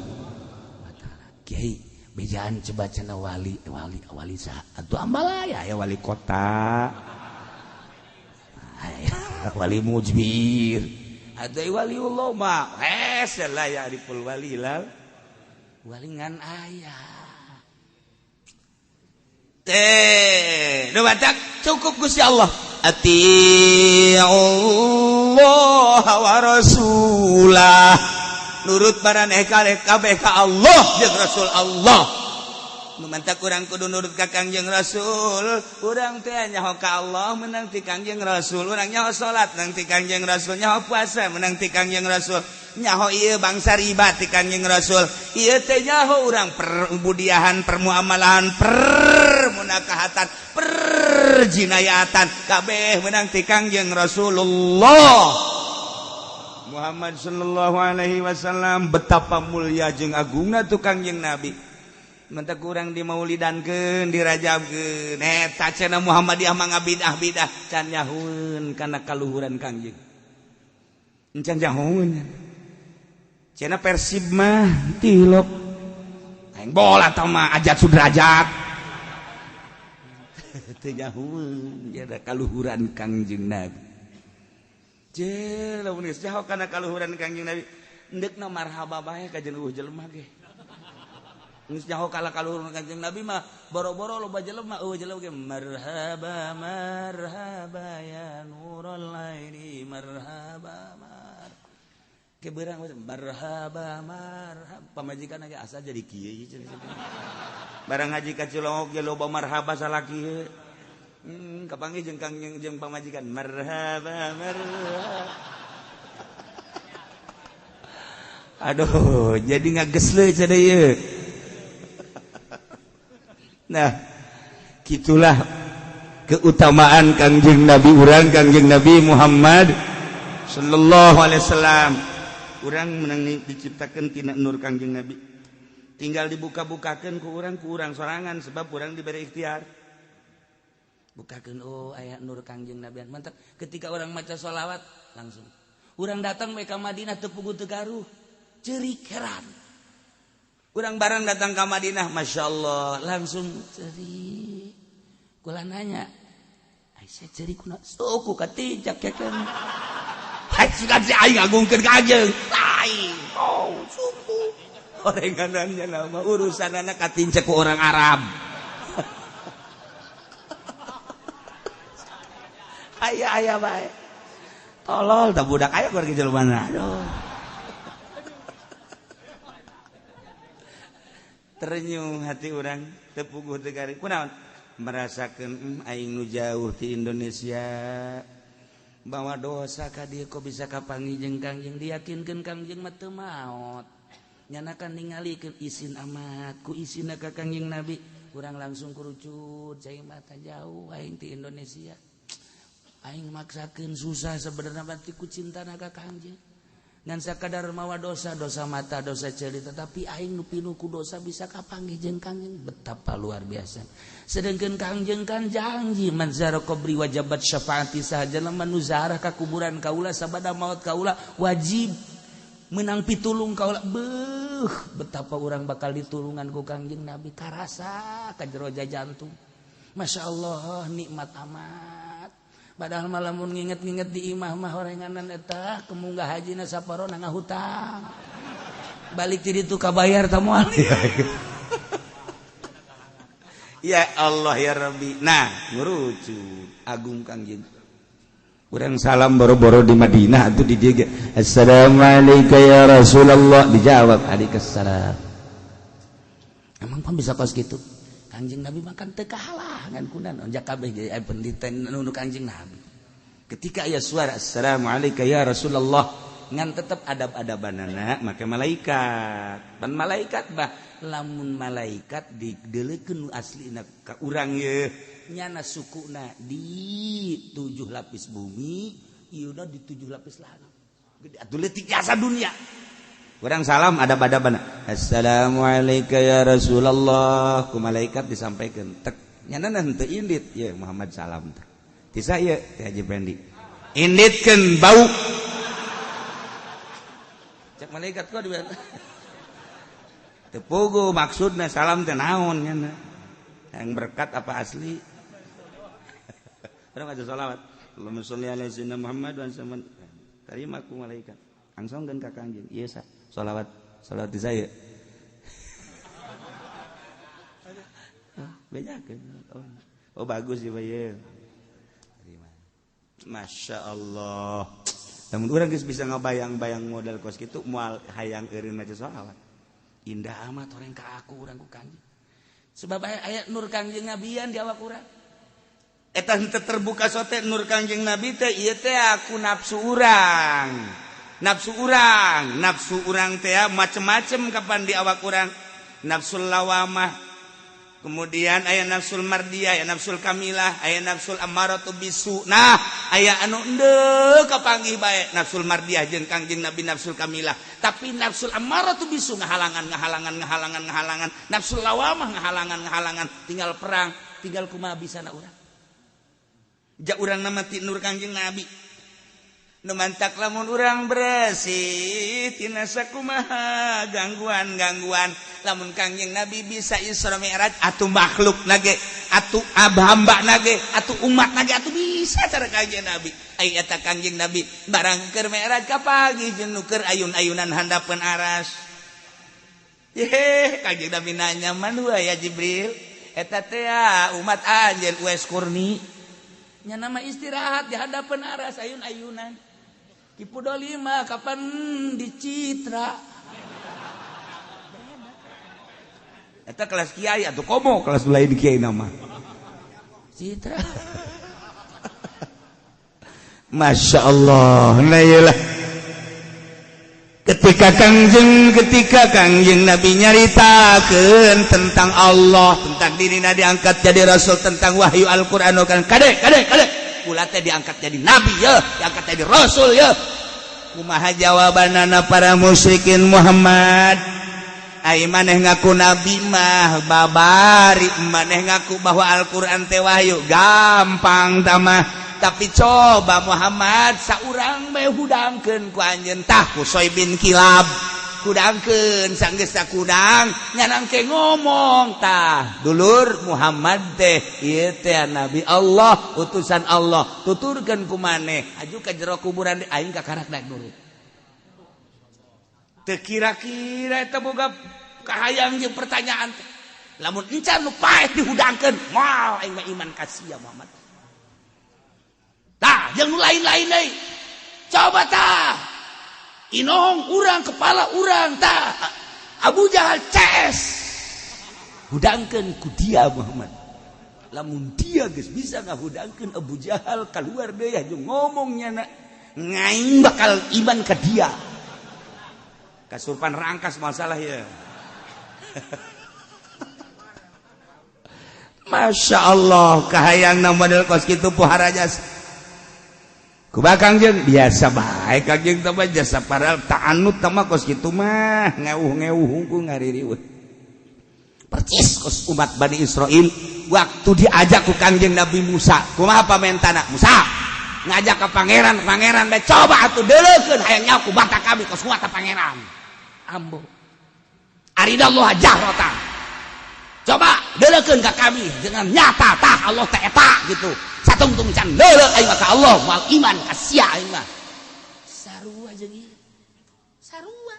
wa ta'ala kiai bejaan coba cenah wali sah atuh ambalaya ya wali kota wali mujbir atuh waliullah mah lah ya dipul wali lal walingan aya teh nu batak cukup Gusti Allah atiullah wa rasulah nurut baraneh kabeh ka Allah jeung Rasul Allah nu mantak urang kudu nurut ka Kangjeng Rasul urang teh nyaho ka Allah meunang ti Kangjeng Rasul urang nyaho salat meunang ti Kangjeng Rasul nyaho puasa meunang ti Kangjeng Rasul nyaho ieu bangsa riba ti Kangjeng Rasul ieu teh nyaho urang perbudiahan permuamalahan permunakahatan perjinayatan kabeh meunang ti Kangjeng Rasulullah Muhammad sallallahu alaihi wasallam betapa mulia jeung agungna tu Kangjeng Nabi mentak urang dimaulidankeun dirajabkeun eta cenah Muhammadiyah mah ngabidah-bidah can nyahoeun kana kaluhuran Kangjeng encan nyahoeun cenah Persib mah tilok aing bola tah mah ajat sudrajat teu nyahoeun nya kaluhuran Kangjeng Nabi lamun geus jauh kana kaluhuran Kangjeng Nabi endekna marhaba bae ka jeung jelema ge geus jauh kala kaluhuran Kangjeng Nabi mah boro-boro loba jelema jelema ge marhaba marhaba ya nurul laili marhaba ke beurang marhaba marhaba pamajikan ge asa jadi kieu barang ngaji ka Cilongok ge loba marhaba salaki kapanggih jeung Kangjeng jeung pamajikan marhaba marhaba aduh jadi ngagesle cenah ieu nah gitulah keutamaan Kangjeng Nabi urang Kangjeng Nabi Muhammad sallallahu alaihi wasallam urang meunang diciptakeun tina nur Kangjeng Nabi tinggal dibuka-bukakeun ku urang sorangan sebab urang diberi ikhtiar bukakeun aya nur Kangjeng Nabi mantap ketika orang maca sholawat langsung urang datang we ka Madinah teu puguh teu garuh ceurik heran urang barang datang ka Madinah masyaallah langsung ceurik kula nanya Aisyah ceurik kuna suku katijak kekeun hai siga aing ngagungkeun Kangjeng lain suku orenganannya nama urusanana katincek ku orang Arab ayah baik tolol tak budak ayah keluar ke jelmana aduh terenyuh hati orang tepuguh tegari kunaon merasakan aing nu jauh di Indonesia bawa dosa ka dieu kok bisa kapanggih jeung Kangjeng diyakinkeun Kangjeng mah teu maot nyanakan ningalikeun isin amat ku isina ka Kangjeng Nabi urang langsung kerucut cai mata jauh aing ti Indonesia aing maksakeun susah sebenarnya berarti ku cintana ka Kangjeng ngan sakadar mawa dosa mata dosa ceuli tetapi aing nu pinuh ku dosa bisa kapanggih jeung Kangjeng betapa luar biasa sedengkeun Kangjeng kan janji man zara qabri wajabat syafaati sahaja lamun nu ziarah ka kuburan kaula sabada maut kaula wajib menang pitulung kaula betapa orang bakal ditulungan ku Kangjeng Nabi karasa ka jero jantung Masya Allah nikmat amat padahal malamun nginget-nginget di imah mah horenganan eta kemunggah hajina saparona ngahutang balik ti ditu kabayar tah moal ya Allah ya Rabbi nah ngurucut agung Kangjeng urang salam boro-boro di Madinah atuh dijaga assalamualaikum ya Rasulullah dijawab alaikussalam emang pan bisa kos gitu Kangjeng Nabi makan teu kahalah ngan kunan onjak kabeh jadi pendeta nu Kangjeng Nabi ketika aya suara assalamualaikum ya Rasulullah ngan tetep adab-adabanana make malaikat pan malaikat bah lamun malaikat dideleukeun nu aslina ka urang ye nyana sukuna di 7 lapis bumi ieu di 7 lapis langit gede atuh leutik jasa dunia urang salam adab-adabana assalamualaikum ya Rasulullah ku malaikat disampaikeun tek nyana henteu indit ye Muhammad salam teh tisa ieu teh Haji Pendi inditkeun bau cek malaikat ku di teu puguh maksudna salam teh naon nyana yang berkat apa asli orang aja salawat Allahumma sholli ala sayyidina Muhammad wa sallam terima ku malaikat angsongkeun ka Kangjeng ieu sa salawat di saya bejakeun oh bagus ya bae Masya Allah lamun urang geus bisa ngabayang-bayang model kos kitu moal hayang eureun maca salawat indah amat orang ka aku urang ku Kangjeng sebab ayat nur Kangjeng Nabian di awak urang eta henteu terbuka sote nur Kangjeng Nabi teh ieu teh aku nafsu urang teh macem-macem kapan di awak urang nafsul lawamah kemudian aya nafsul mardiyah aya nafsul kamilah aya nafsul ammaratu bisu nah aya anu endeu kapanggih bae nafsul mardiyah jeung Kangjeng Nabi nafsul kamilah tapi nafsul ammaratu bisu ngahalangan nafsul lawamah ngahalangan tinggal perang tinggal kumaha bisana urang ja urang nama ti nur Kangjeng Nabi nu mantak lamun urang bersih tina sakumaha gangguan lamun Kangjeng Nabi bisa Isra Mi'raj atuh makhluk nage atuh hamba nage atuh umat nage atuh bisa cara Kangjeng Nabi ai eta Kangjeng Nabi barang keur Mi'raj ka pagi jeung nu keur ayun-ayunan handapeun aras ye Kangjeng Nabi nanya manua ya Jibril eta teh umat anjeun Uwais Kurni nya nama istirahat di hadapan aras ayun-ayunan Kipu Dolima kapan dicitra eta kelas kiai atau komo kelas lain kiai nama citra Masya Allah nah iyalah ketika Kangjeng Nabi nyaritakeun tentang Allah tentang dirina diangkat jadi rasul tentang wahyu Al-Qur'an kan kade kula teh diangkat jadi nabi ya diangkat jadi rasul ya kumaha jawabanana para musyrikin Muhammad ai maneh ngaku nabi mah babari maneh ngaku bahwa Al-Qur'an teh wahyu gampang tamah tapi coba Muhammad saurang bae hudangkeun ku anjeun tah ku Soy bin Kilab hudangkeun sanggeus sakudang nyanangke ngomong tah dulur Muhammad teh ieu teh nabi Allah utusan Allah tuturkeun ku maneh aju ka jero kuburan aing kakarak daek nurut teu kira-kira eta boga kahayang jeung pertanyaan teh lamun encan nu paeh dihudangkeun moal aing mah iman ka sia Muhammad tah yang lain-lain deui coba tah Inong urang kepala urang tah Abu Jahal CS hudangkeun ku dia Muhammad lamun dia geus bisa ngahudangkeun Abu Jahal keluar deui jeung ngomongnya ngaing bakal iman ka dia kasurupan rangkas masalah ya. Masya Allah kahayangna model kos kitu pohara jasa kumaha Kangjeng biasa bae Kangjeng teh mah jasa padahal ta'anut mah kos kitu mah ngeuh-ngeuh hungkul ngaririweuh percis kos umat Bani Israil waktu diajak ku Kangjeng Nabi Musa kumaha pamentana Musa ngajak ke pangeran bae coba atuh deuleukeun hayang nyaku bata kami kos kumaha pangeran ambo aridallah jahratan coba deuleukeun ka kami dengan nyata tah Allah teh eta gitu satungtung can deuleuh aing mah ka Allah moal iman ka sia aing mah sarua jeung ieu sarua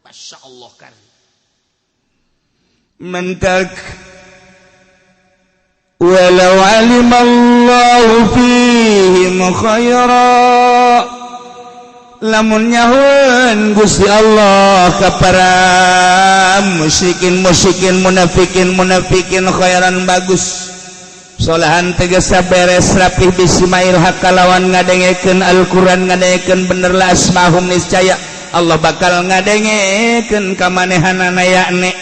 masyaallah kan mentak walau alimallahu fihim khairan lamun nyahoeun Gusti Allah ka para musyrikin munafikin khairan bagus solahan tegesa beres rapih bismail hakalawan ngadengekeun Al-Qur'an ngadengekeun bener la asmahum niscaya Allah bakal ngadengekeun ka manehanana yakne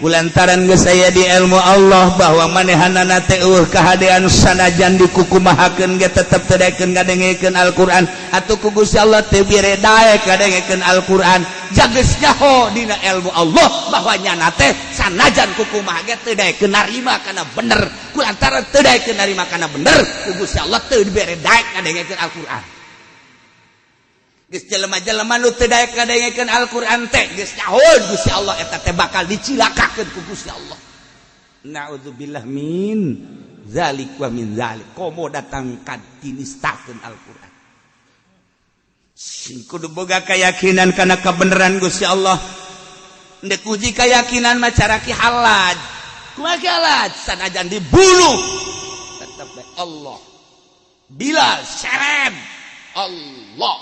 kulantaran geus aya di ilmu Allah bahwa manehanana teh kahadean sanajan dikukumahakeun ge tetep teu daekeun ngadengekeun Al-Qur'an atuh ku Gusti Allah teu bere daek ngadengekeun Al-Qur'an jageus nyaho dina ilmu Allah bahwa nyana teh sanajan kukumaha ge teu daekeun narima kana bener kulantaran teu daekeun narima kana bener ku Gusti Allah teu dibere daek ngadengekeun Al-Qur'an geus jelema-jelema nu teu daek ngadengekeun Al-Qur'an teh geus nyahoeun Gusti Allah eta teh bakal dicilakakeun ku Gusti Allah. Naudzubillah min zalik wa min zalik. Komo datang kadinistakeun Al-Qur'an. Sing kudu boga keyakinan kana kabeneran Gusti Allah. Ndek uji keyakinan mah cara ki halaj. Kumaha ki halaj? Sanajan dibunuh tetep Allah. Bila syarab Allah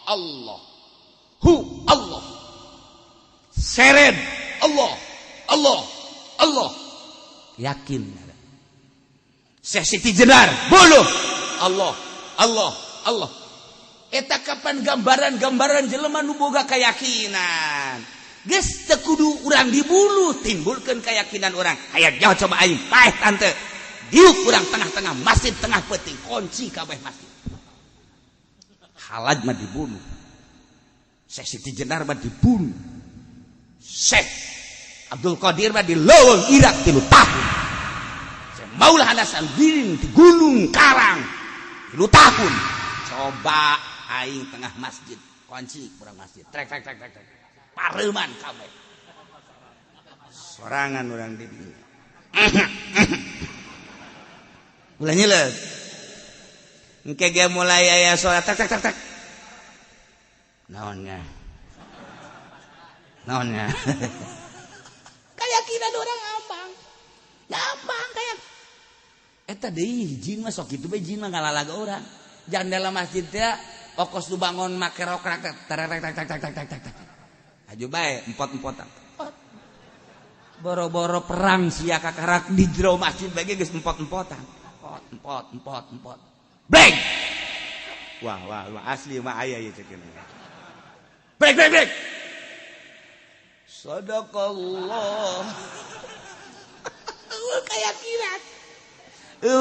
Allah Allah seret Allah yakin Syekh Siti Jenar buluh Allah eta kapan gambaran jelema nu boga keyakinan geus teu kudu urang dibunuh timbulkeun keyakinan urang aya jauh coba aing paeh tante diuk urang tengah-tengah masjid tengah peuting kunci kabeh masjid halaj mah dibunuh Syekh Siti Jenar mah dibunuh Syekh Abdul Qadir mah dileuweung Irak 3 tahun Syekh Maulana Hasanuddin di Gunung Karang 3 tahun coba aing tengah masjid kunci kurang masjid trek pareuman kabeh sorangan urang di dieu ulah nyeuleut engke ge mulai aya salat tak naonnya keyakinan orang gampang kayak eta deui jin mah sok kitu bae jin mah ngalalaga urang jandela masjid teh okos nu bangun make rokrak tak aju bae empot-empotan boro-boro perang sia kakarak di jero masjid bae geus empot-empotan empot break wah asli mah aya ieu cekeun break sadaqallah keyakinan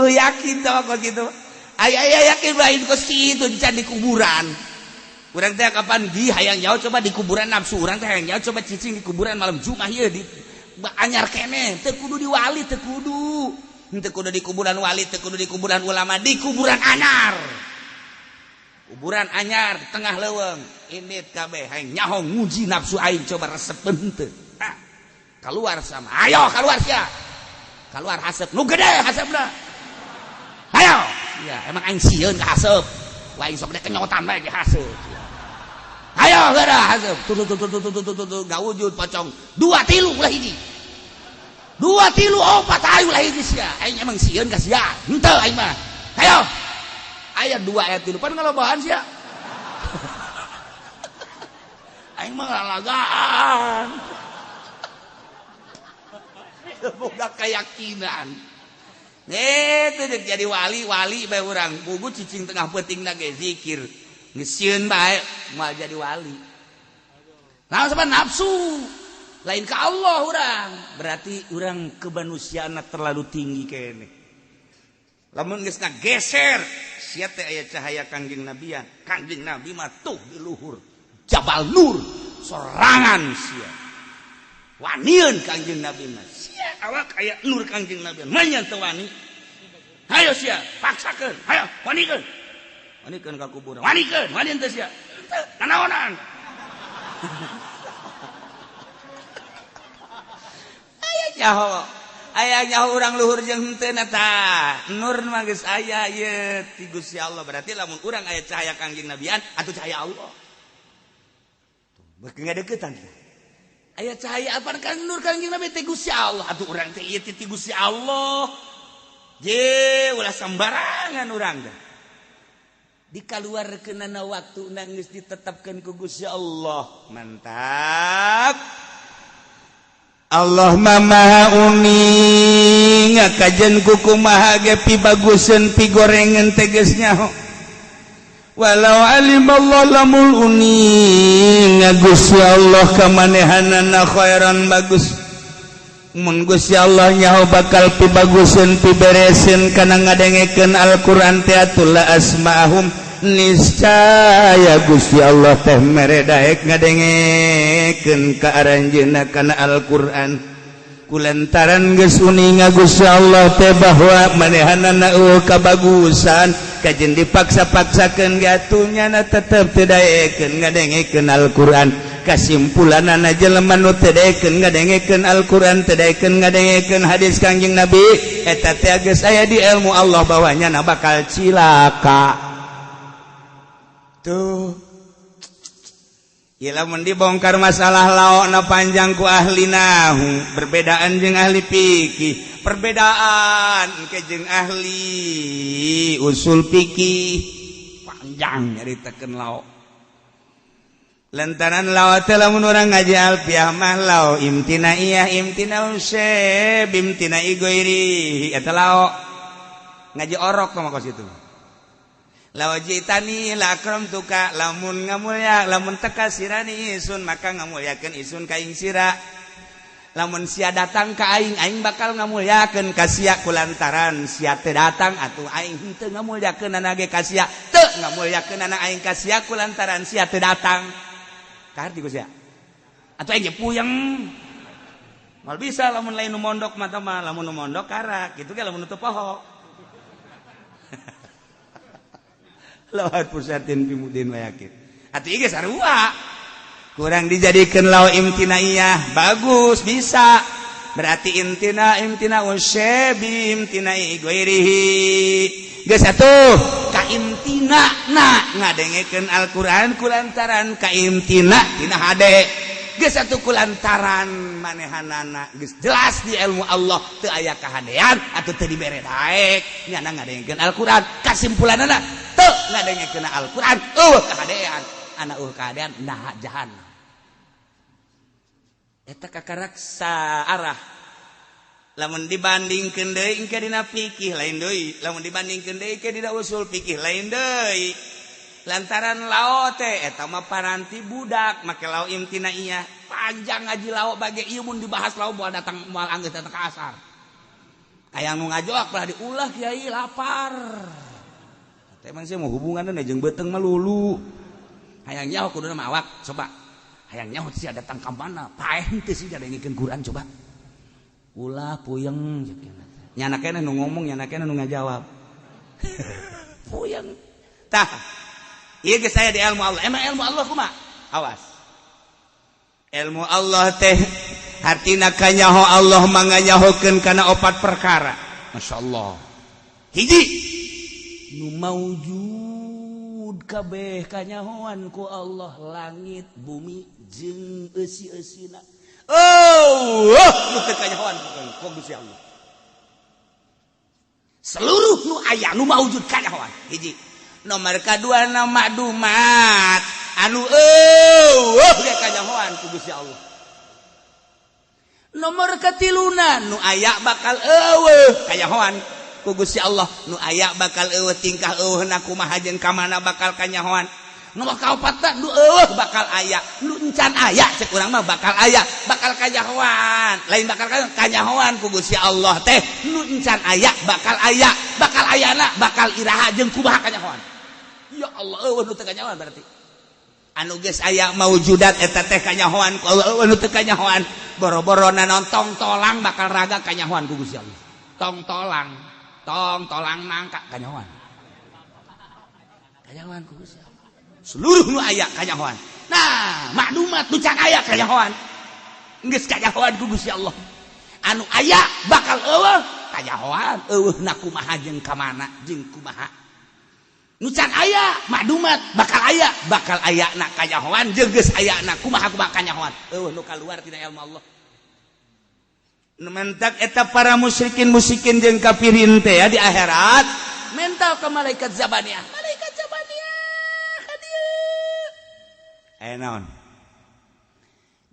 yakin tau kok gitu aya yakin lain kos kitu can di kuburan urang teh kapan di hayang jauh coba di kuburan nafsu urang teh hayang jauh coba cicing di kuburan malam Jumat ieu di anyar keneh teu kudu di wali teu kudu di kuburan wali teu kudu di kuburan ulama di kuburan anyar tengah leuweung indit kabeh hayang nyaho nguji nafsu aing coba resepeun teu keluar sama ayo keluar sia keluar haseup nu gede haseupna ayo ya emang aing sieun ka haseup wah aing sok dek kenyotan bae ge haseup ayo geura haseup tuh gawujud pocong 2 3 ulah hiji 2 3 4 ayo ulah hiji sia aing emang sieun ka sia henteu aing mah ayo aya 2 aya 3 pan ngalobahan sia aing mah ngalalagaan boga keyakinan itu jadi wali bae urang bugu cicing tengah peutingna ge zikir geus sieun bae moal jadi wali Naon sabab nafsu lain ka Allah urang berarti urang kemanusiaan terlalu tinggi kene lamun geus ngageser sia teh aya cahaya kangjeng Nabi kangjeng Nabi mah tuh di luhur Jabal Nur sorangan sia wanieun kangjeng Nabi mah sia awak aya nur kangjeng Nabi manyan teu wani hayo sia paksakeun hayo wanikeun ka kuburan wanikeun teu sia teu nanaonan aya nyaho urang luhur jeung henteu na tah nur mah geus aya ieu ti Gusti Allah berarti lamun urang aya cahaya kangjeng Nabian atuh cahaya Allah beuki ngadeuketan aya cahaya apa kan nur kangjeng Nabi ti Gusti Allah atuh urang teh ieu ti Gusti Allah je ulah sambarangan urang teh dikaluarkeunana waktu geus ditetapkeun ku Gusti Allah mantap Allah maha uning ngakajen kuku maha ge pibaguseun pigorengan teges nyaho walau alim Allah lamul uning Gusti Allah kamanehanana khairan bagus mun Gusti Allah nyaho bakal pibaguseun pibereseun kana ngadengekeun Al-Qur'an teh atul asma'ahum niscaya Gusti Allah teh mere daek ngadengekeun ka aranjeunna kana Al-Qur'an kulantaran geus uning Gusti Allah teh bahwa manehanana kabagusan kajen dipaksa-paksakeun gatunyana tetep teu daekeun ngadengekeun Al-Qur'an kasimpulanana jelema nu teu daekeun ngadengekeun Al-Qur'an teu daekeun ngadengekeun hadis Kangjeng Nabi eta teh geus aya di ilmu Allah bahwanyana bakal cilaka tuh ieu lamun dibongkar masalah laokna panjang ku ahli nahu perbedaan jeung ahli fikih perbedaan ke jeung ahli usul fikih panjang nyaritakeun laok lantaran laok teh lamun urang ngaji alfiah mah laok imtinaiyah imtinau syeb imtinai ghairi eta laok ngaji orok mah kos itu lawajitani lakram tuka lamun ngamulya lamun teka sirani isun maka ngamulyakeun isun ka ing sira lamun sia datang ka aing aing bakal ngamulyakeun ka sia kulantaran sia teu datang atuh aing henteu ngamulyakeun ana ge ka sia teu ngamulyakeun ana aing ka sia kulantaran sia teu datang karti ku sia atuh aing puyeng mal bisa lamun lain nu mondok mah mah lamun nu mondok karak kitu ge lamun nu teu poho lawat pusatin pimudin layakit atuh ieu sarua kurang dijadikeun law imtinaiyah bagus bisa berarti imtina usyabi imtinai ghairihi geus atuh ka imtina na ngadengekeun Al-Qur'an kulantaran ka imtina tina hade geus atuh kulantaran manehanana geus jelas di ilmu Allah teu aya kahadean atuh teu dibere daek nyana ngadengekeun Al-Qur'an kasimpulanana teu ngadengekeun Al-Qur'an kahadean ana kahadean nah jahannam eta kakarak saarah lamun dibandingkeun deui engke dina fikih lain deui lamun dibandingkeun deui ke dina usul fikih lain deui lantaran lao teh eta mah paranti budak make lao imtinaiyah panjang ngaji lao bage ieu mun dibahas lao moal datang moal anggeus datang ka asar hayang nu ngajoak lah diulah kiai lapar teh emang sih mau hubunganna jeung beuteung mah lulu hayang nyaho kuduna mah awak coba hayang nyaho sia datang ka mana paeh teh sih ngadengikeun Quran coba ulah puyeng nyana keneh nu ngomong nyana keneh nu ngajawab puyeng tah ieu geus aya di ilmu Allah emang ilmu Allah kumaha awas ilmu Allah teh artina kanyaho Allah manganyahokeun kana 4 perkara masyaallah hiji nu maujud kabeh kanyahoan ku Allah langit bumi jeung eusi-eusina nu teu kanyahoan ku Gusti Allah seluruh nu aya nu maujud kanyahoan hiji nomor kadua na makdumat anu ge kanyahoan ku Gusti Allah nomor katiluna nu aya bakal kanyahoan ku Gusti Allah nu aya bakal tingkah eueuhna kumaha jeung ka mana bakal kanyahoan nomor kaopatna nu bakal aya nu encan aya cek urang mah bakal aya bakal kanyahoan lain bakal kanyahoan ku Gusti Allah teh nu encan aya bakal ayana bakal iraha jeung kumaha kanyahoan ya Allah nu teu kanyahoan berarti anu geus aya maujudat eta teh kanyahoan ku Allah nu teu kanyahoan boro-boro nonton tolang bakal raga kanyahoan ku Gusti Allah tong tolang nangka kanyahoan ku Gusti Allah seluruh nu aya kanyahoan nah maklumat nu can aya kanyahoan geus kanyahoan ku Gusti Allah anu aya bakal eueuh kanyahoan eueuhna kumaha jeung ka mana jeung kumaha nu can aya maklumat bakal aya na kanyahoan jeung geus ayana kumaha kanyahoan eueuh nu kaluar tina ilmu Allah nu mentak eta para musyrikin jeung kafirin teh di akhirat mental ke malaikat Zabaniyah naon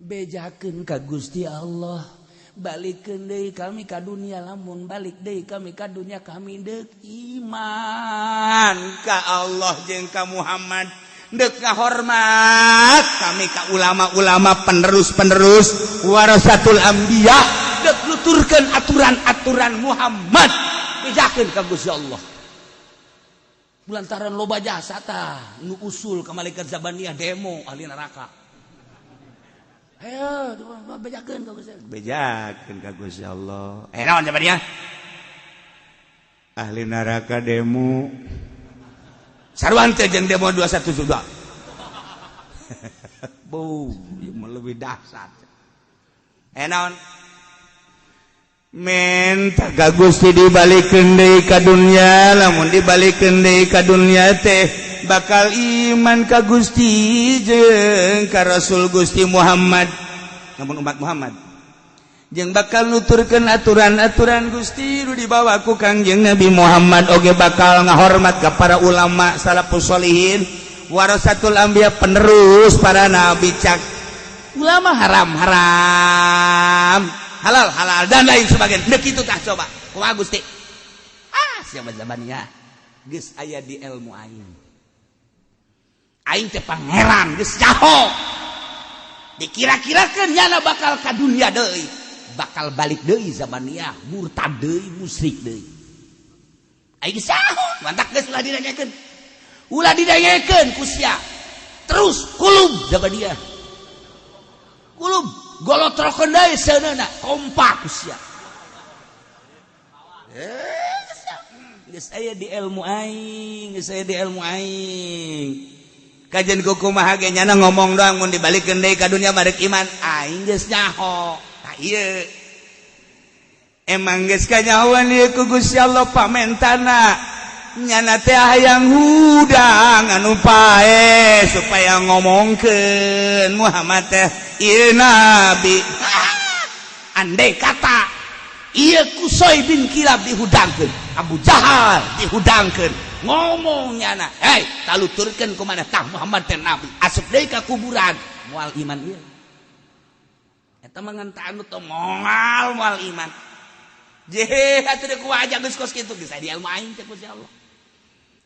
bejakeun ka Gusti Allah balikeun deui kami ka dunia lamun balik deui kami ka dunia kami deuk iman ka Allah jeung ka Muhammad deuk ngahormat kami ka ulama-ulama penerus warasatul anbiya deuk nuturkeun aturan-aturan Muhammad bejakeun ka Gusti Allah lantaran loba jasa tah nu usul ka malaikat Zabaniyah demo ahli neraka ayo bejakeun ka Gusti Allah naon Zabaniyah ahli neraka demo saruan teh jeung demo 21 juga bu lebih dahsyat naon minta ka Gusti dibalikeun deui ka dunya lamun dibalikeun deui ka dunya teh bakal iman ka Gusti jeung ka Rasul Gusti Muhammad namun umat Muhammad jeung bakal nuturkeun aturan-aturan Gusti nu dibawa ku Kangjeng Nabi Muhammad oge bakal ngahormat ka para ulama salafus sholihin warasatul anbiya penerus para nabi cak ulama haram halal dan lain sebagainya deuk kitu tah coba kumaha Gusti siapa Zabaniyah geus aya di ilmu aing teh pangeran geus jaho dikira-kirakeun nyana bakal ka dunya deui bakal balik deui Zabaniyah murtad deui musyrik deui aing geus jaho mantak geus ulah didengekeun ku sia terus kulub Zabaniyah kulub golotrokeun deui seunana kompak sia geus aya di ilmu aing kajian kumaha ge nyana ngomong doang mun dibalikeun deui ka dunya barek iman aing geus nyaho tah ieu emang geus kanyahoan ieu ku Gusti Allah pamentana nyana teh hayang hudang anu pae supaya ngomongkeun Muhammad teh ieu nabi andai kata ieu Qusay bin Kilab dihudangkeun Abu Jahal dihudangkeun ngomong nyana taluturkeun ku maneh tah Muhammad teh nabi asup deui ka kuburan moal iman ieu eta mah ngan tah anu teu moal iman jeh atuh deuk wajah geus kos kitu geus aya di ilmu aing teh Gusti Allah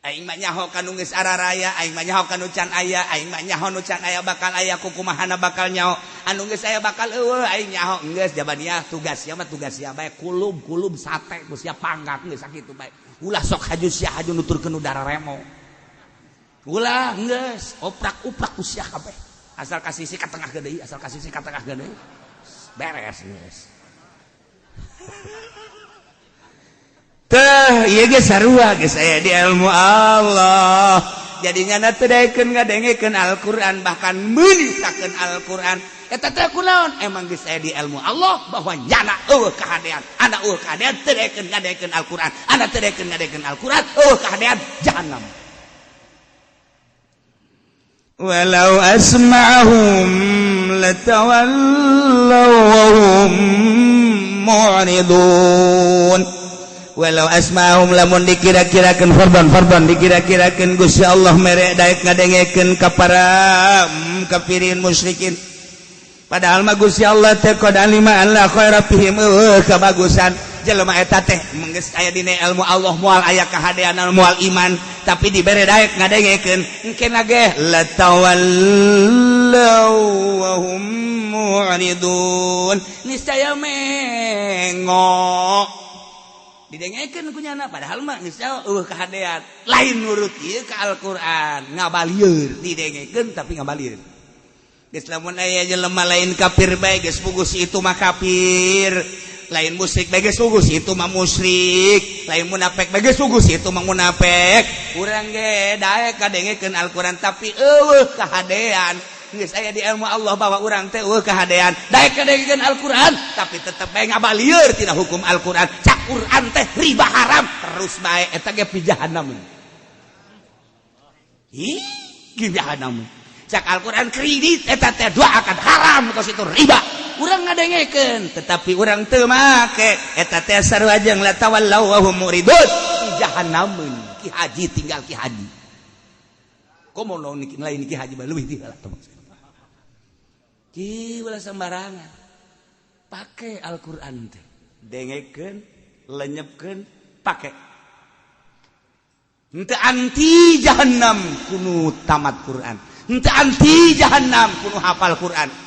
aing mah nyaho kanu geus araraya aing mah nyaho kanu can aya aing mah nyaho nu can aya bakal aya kukumahana bakal nyaho anu geus aya bakal eueuh aing nyaho geus Zabaniyah tugas sia bae kulub sate ku sia panggak geus sakitu bae ulah sok haju sia haju nuturkeun udara remo ulah geus oprak-uprak ku sia kabeh asal kasih ka tengah deui beres geus teh ieu ge sarua geus aya di ilmu Allah jadinya na teu daekeun ngadengekeun Al-Qur'an bahkan meunisakeun Al-Qur'an eta teh kunaon emang geus aya di ilmu Allah bahwa nyana eueuh kahadean ana eueuh kahadean teu daekeun ngadengekeun Al-Qur'an ana teu daekeun ngadengekeun Al-Qur'an eueuh kahadean jahannam walau asma'ahum latawallaw wa hum mu'ridun walau asma'ahum lamun dikira-kirakeun fardon dikira-kirakeun Gusti Allah mere daek ngadengekeun ka para kafirin musyrikin padahal mah Gusti Allah teh qad alima alla khaira fihim kabagusan jelema eta teh menggeus aya dina ilmu Allah moal aya kahadean moal iman tapi dibere daek ngadengekeun engke nage latawallaw wa hum mu'ridun niscaya mengo didengekeun ku nyana padahal mah niscaya kahadean lain nurut ieu ka Al-Qur'an ngabalieur didengekeun tapi ngabalieur geus lamun aya jelema lain kafir bae geus puguh itu mah kafir lain musyrik bae geus puguh itu mah musyrik lain munafik bae geus puguh itu mah munafik urang ge daek kadengekeun Al-Qur'an tapi eueuh kahadean geus aya di ilmu Allah bahwa urang teh eueuh kahadean daek kadengekeun Al-Qur'an tapi tetep bae ngabalieur tina hukum Al-Qur'an cak Qur'an teh riba haram terus bae eta ge pi jahannam ih ge jahannam cak Al-Qur'an kredit eta teh doakan haram kos itu riba urang ngadengekeun tetapi urang teu make eta teh sarua jeung la tawallaw wa hum muridun jahannam ki haji tinggal ki haji komo lain ki haji mah leuwih tinggal ki ulah sembarangan pake Al-Qur'an teh dengekeun lenyepkeun pake henteu anti jahannam kudu tamat Qur'an henteu anti jahannam kudu hafal Qur'an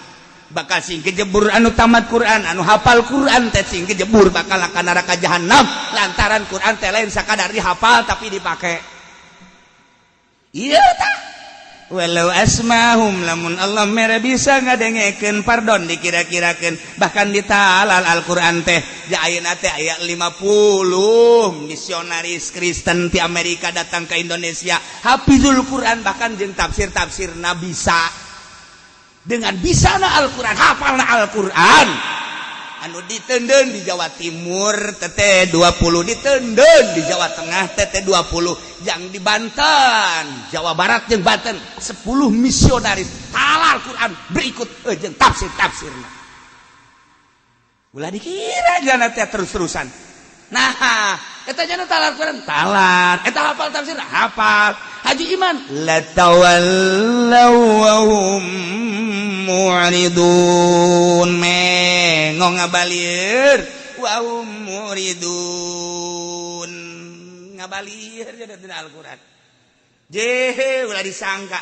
bakal sing kejebur anu tamat Quran anu hafal Quran teh sing kejebur bakal ka neraka jahanam lantaran Quran teh lain sakadar dihafal tapi dipake ieu tah walau asmahum lamun Allah mere bisa ngadengekeun pardon dikira-kirakeun bahkan ditalal Al-Qur'an teh ja ayeuna teh aya 50 misionaris Kristen ti Amerika datang ke Indonesia hafizul Quran bahkan jeung tafsir-tafsirna bisa dengan bisana Al-Qur'an hafalna Al-Qur'an anu diteundeun di Jawa Timur teteh 20 diteundeun di Jawa Tengah teteh 20 yang di Banten Jawa Barat jeung Banten 10 misionaris talal Al-Qur'an berikut jeung tafsir-tafsirna ulah dikira jana teh terus-terusan nah eta jana talal Al-Qur'an talar eta hafal tafsir hafal haji iman la tawallaw wa hum mu'ridun mengo ngabalieur wa hum mu'ridun ngabalieur dina Al-Qur'an jehe ulah disangka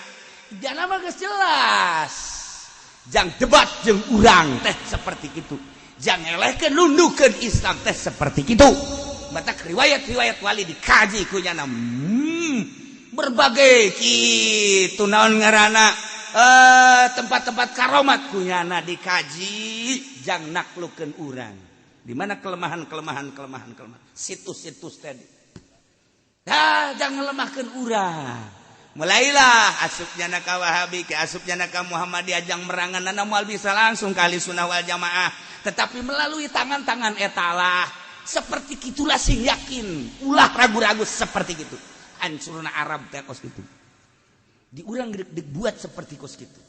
jana mah geus jelas jang debat jeung urang teh seperti kitu jang elehkeun nundukeun Islam teh seperti kitu batak riwayat-riwayat wali dikaji ku nyana berbagai kitu naon ngaranna tempat-tempat karomat kunyana dikaji jang naklukeun urang di mana kelemahan situs-situs tadi dah jang ngelemahkeun urang mulailah asupnya ka Wahabi ke asupnya ka Muhammadiyah jang meranganna moal bisa langsung ka Ahlussunnah wal Jamaah tetapi melalui tangan-tangan etalah seperti kitulah sing yakin ulah ragu-ragu seperti gitu hancurna Arab teh kos kitu di urang gedeg buat seperti kos kitu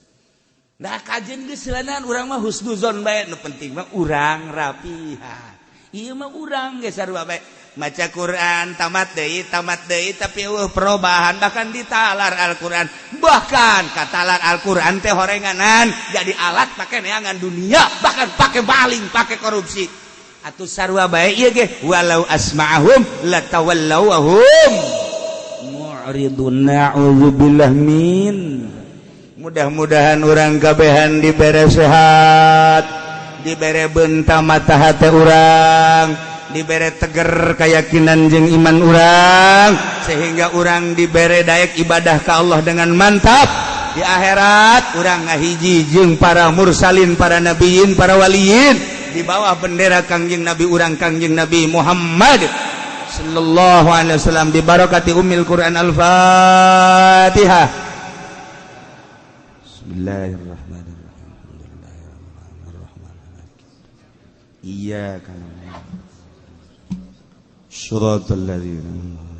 nah kajian geus selanan urang mah husnuzon bae nu penting mah urang rapihan ieu mah urang geus sarua bae maca Quran tamat deui tapi perubahan bahkan ditalar Al-Qur'an bahkan katalar Al-Qur'an teh horenganan jadi alat pake neangan dunia bahkan pake baling pake korupsi atuh sarua bae ieu ge walau asma'ahum latawallaw wa hum mu'ridun na'udzubillah min mudah-mudahan orang kabehan dibere sehat dibere benta mata hati orang dibere teger keyakinan jeung iman orang sehingga orang dibere daek ibadah ke Allah dengan mantap di akhirat orang ngahiji jeung para mursalin para nabiyin para waliyin di bawah bendera kangjeng Nabi orang kangjeng Nabi Muhammad sallallahu alaihi wasallam bi barakati ummil Quran al-Fatihah. Bismillahirrahmanirrahim. Iyyaka na'budu wa iyyaka nasta'in. Shiratal ladzina